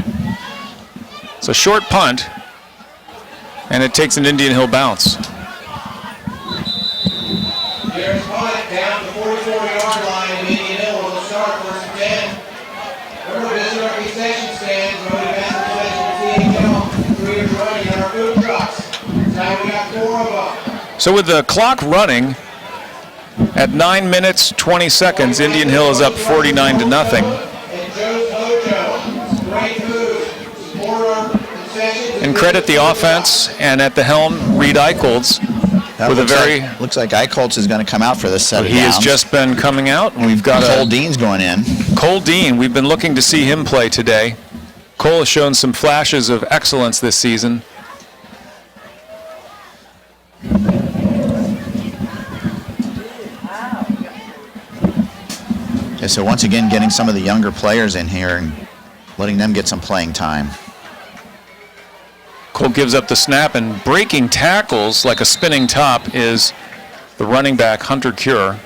S1: It's a short punt, and it takes an Indian Hill bounce.
S3: There's punt down to the 44-yard line of Indian Hill will start 1st and 10. Remember, visit our concession stands, voting back to the 3 years running on our food trucks. Now we got 4 of them.
S1: So with the clock running at 9 minutes, 20 seconds, Indian Hill is up 49-0. And credit the offense, and at the helm, Reed Eichels, with a very...
S2: looks like Eichholz is going to come out for this set of
S1: He has
S2: downs.
S1: just been coming out, and we've got
S2: Cole Dean's going in.
S1: Cole Dean, we've been looking to see him play today. Cole has shown some flashes of excellence this season.
S2: Yeah, so once again, getting some of the younger players in here and letting them get some playing time.
S1: Cole gives up the snap, and breaking tackles like a spinning top is the running back, Hunter Cure,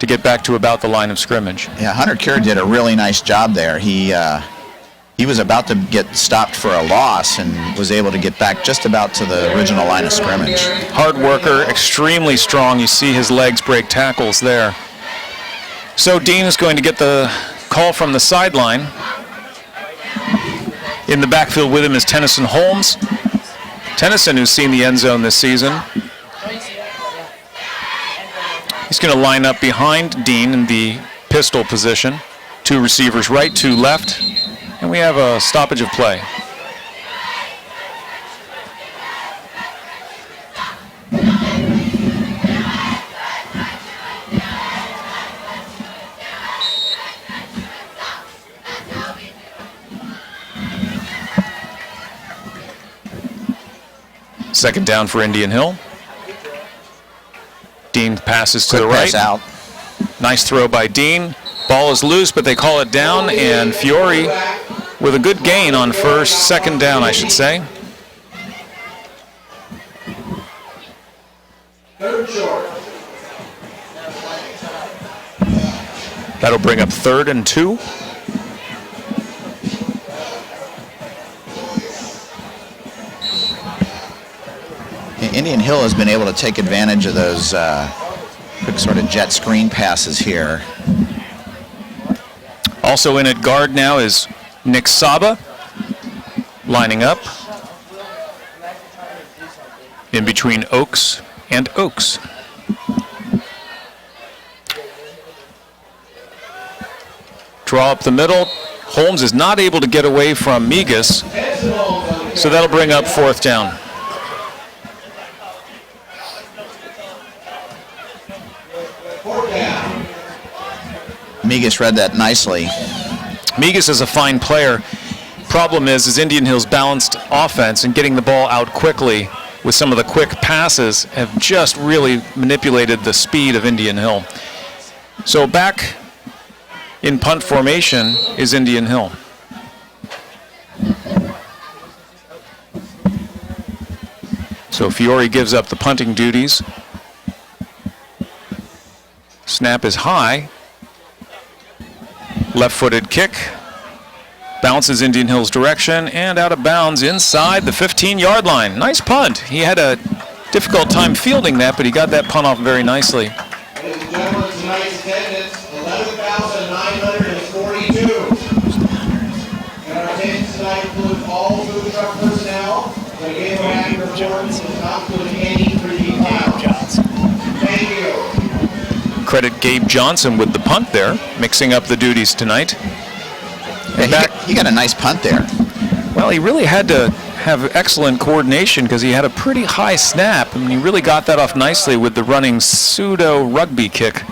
S1: to get back to about the line of scrimmage.
S2: Yeah, Hunter Cure did a really nice job there. He was about to get stopped for a loss and was able to get back just about to the original line of scrimmage.
S1: Hard worker, extremely strong. You see his legs break tackles there. So Dean is going to get the call from the sideline. In the backfield with him is Tennyson Holmes. Tennyson, who's seen the end zone this season. He's going to line up behind Dean in the pistol position. 2 receivers right, 2 left. And we have a stoppage of play. Second down for Indian Hill. Dean passes to the right.
S2: Out.
S1: Nice throw by Dean. Ball is loose, but they call it down, and Fiore with a good gain on second down, I should say.
S3: Third short.
S1: That'll bring up 3rd and 2.
S2: Indian Hill has been able to take advantage of those quick sort of jet screen passes here.
S1: Also in at guard now is Nick Saba, lining up in between Oaks and Oaks. Draw up the middle. Holmes is not able to get away from Migas, so that'll bring up 4th down.
S2: Migas read that nicely.
S1: Migas is a fine player. Problem is Indian Hill's balanced offense and getting the ball out quickly with some of the quick passes have just really manipulated the speed of Indian Hill. So back in punt formation is Indian Hill. So Fiore gives up the punting duties. Snap is high. Left-footed kick. Bounces Indian Hill's direction and out of bounds inside the 15-yard line. Nice punt. He had a difficult time fielding that, but he got that punt off very nicely.
S3: Ladies and gentlemen, tonight's attendance, 11,942. And our attendance tonight includes all food truck personnel. The game of active reports is not including any 3D counts. Thank you.
S1: Credit Gabe Johnson with the punt there, mixing up the duties tonight.
S2: Yeah, he got a nice punt there.
S1: Well, he really had to have excellent coordination because he had a pretty high snap, and he really got that off nicely with the running pseudo rugby kick.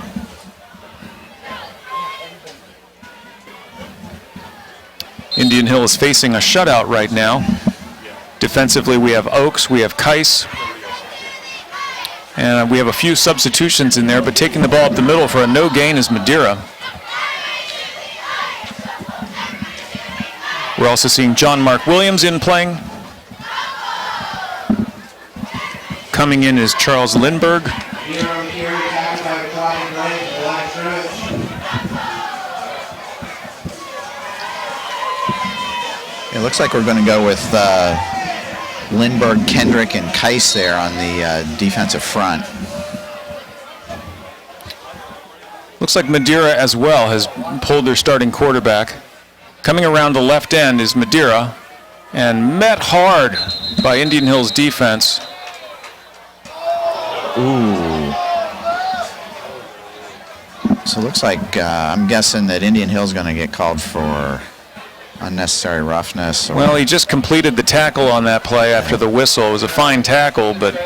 S1: Indian Hill is facing a shutout right now. Defensively, we have Oaks, we have Keiss, and we have a few substitutions in there, but taking the ball up the middle for a no gain is Madeira. We're also seeing John Mark Williams in playing. Coming in is Charles Lindbergh.
S2: It looks like we're going to go with Lindbergh, Kendrick, and Keiss there on the defensive front.
S1: Looks like Madeira as well has pulled their starting quarterback. Coming around the left end is Madeira, and met hard by Indian Hill's defense.
S2: Ooh. So it looks like I'm guessing that Indian Hill's going to get called for unnecessary roughness.
S1: Well, he just completed the tackle on that play after the whistle. It was a fine tackle, but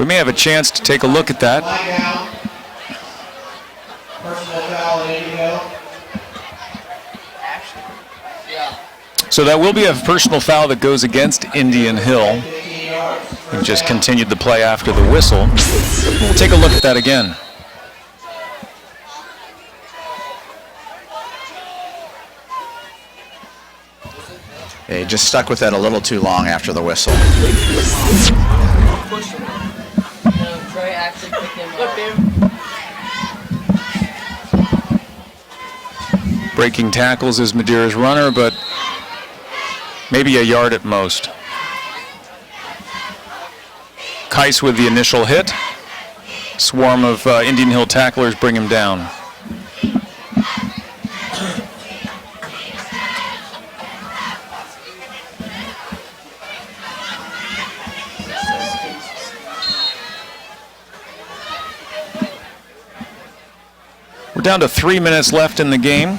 S1: We may have a chance to take a look at that.
S3: Flag down. Personal foul at Indian Hill.
S1: So that will be a personal foul that goes against Indian Hill. We just continued the play after the whistle. We'll take a look at that again.
S2: Yeah, he just stuck with that a little too long after the whistle.
S16: Trey actually picked him up.
S1: Breaking tackles is Madeira's runner, but maybe a yard at most. Kais with the initial hit. Swarm of Indian Hill tacklers bring him down. We're down to 3 minutes left in the game.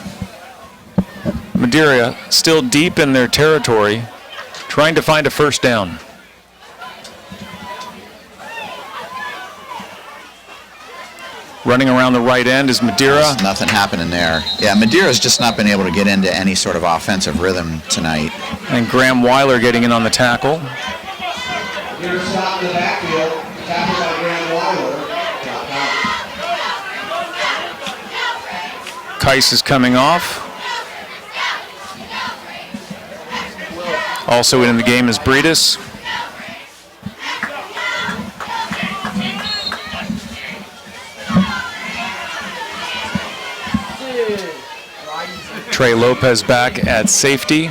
S1: Madeira still deep in their territory, trying to find a first down. Running around the right end is Madeira.
S2: There's nothing happening there. Yeah, Madeira's just not been able to get into any sort of offensive rhythm tonight.
S1: And Graham Weiler getting in on the tackle.
S3: Madeira stopped in the backfield. Tackled by Graham Weiler.
S1: Kais is coming off. Also in the game is Breedis. Trey Lopez back at safety,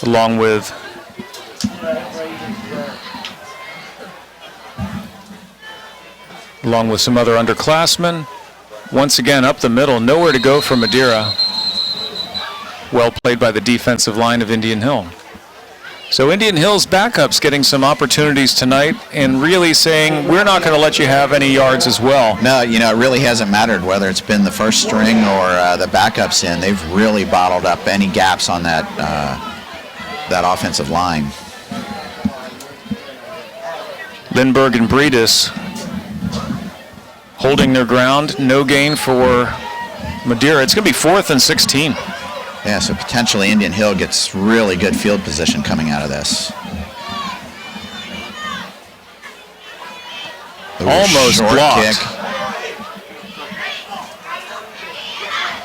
S1: along with some other underclassmen. Once again, up the middle, nowhere to go for Madeira. Well played by the defensive line of Indian Hill. So Indian Hill's backups getting some opportunities tonight and really saying, we're not going to let you have any yards as well.
S2: No, you know, it really hasn't mattered whether it's been the first string or the backups in. They've really bottled up any gaps on that, that offensive line.
S1: Lindbergh and Breedis holding their ground. No gain for Madeira. It's going to be 4th and 16.
S2: Yeah, so potentially Indian Hill gets really good field position coming out of this.
S1: Almost blocked.
S2: Kick.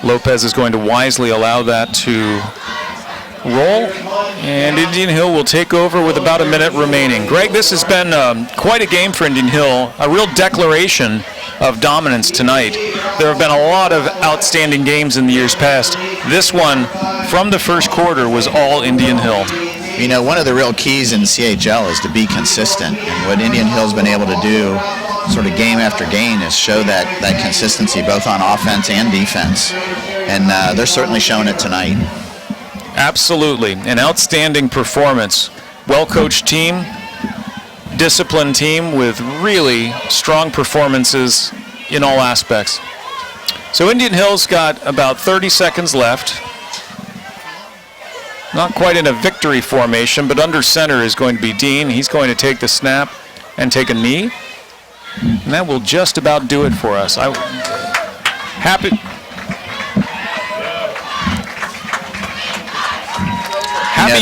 S1: Lopez is going to wisely allow that to roll, and Indian Hill will take over with about a minute remaining. Greg, this has been quite a game for Indian Hill, a real declaration of dominance tonight. There have been a lot of outstanding games in the years past. This one, from the first quarter, was all Indian Hill.
S2: You know, one of the real keys in CHL is to be consistent, and what Indian Hill's been able to do sort of game after game is show that consistency both on offense and defense, and they're certainly showing it tonight.
S1: Absolutely, an outstanding performance. Well-coached team, disciplined team with really strong performances in all aspects. So Indian Hill's got about 30 seconds left. Not quite in a victory formation, but under center is going to be Dean. He's going to take the snap and take a knee. And that will just about do it for us. Happy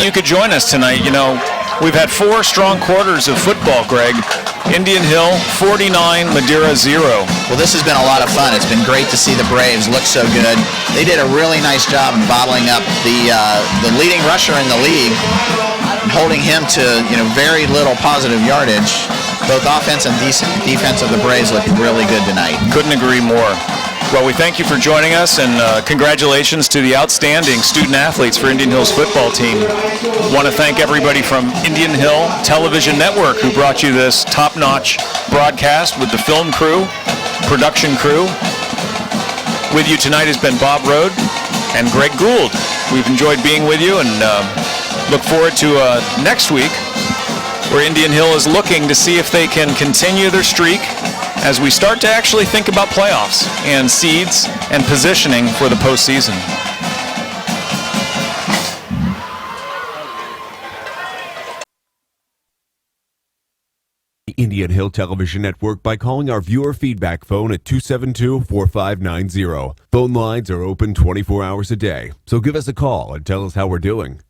S1: you could join us tonight. You know, we've had 4 strong quarters of football, Greg. Indian Hill 49, Madeira 0.
S2: Well, this has been a lot of fun. It's been great to see the Braves look so good. They did a really nice job in bottling up the leading rusher in the league, holding him to very little positive yardage. Both offense and defense of the Braves looked really good tonight.
S1: Couldn't agree more. Well, we thank you for joining us, and congratulations to the outstanding student athletes for Indian Hill's football team. Want to thank everybody from Indian Hill Television Network who brought you this top-notch broadcast with the film crew, production crew. With you tonight has been Bob Rode and Greg Gould. We've enjoyed being with you, and look forward to next week, where Indian Hill is looking to see if they can continue their streak as we start to actually think about playoffs and seeds and positioning for the postseason.
S4: Indian Hill Television Network by calling our viewer feedback phone at 272-4590. Phone lines are open 24 hours a day, so give us a call and tell us how we're doing.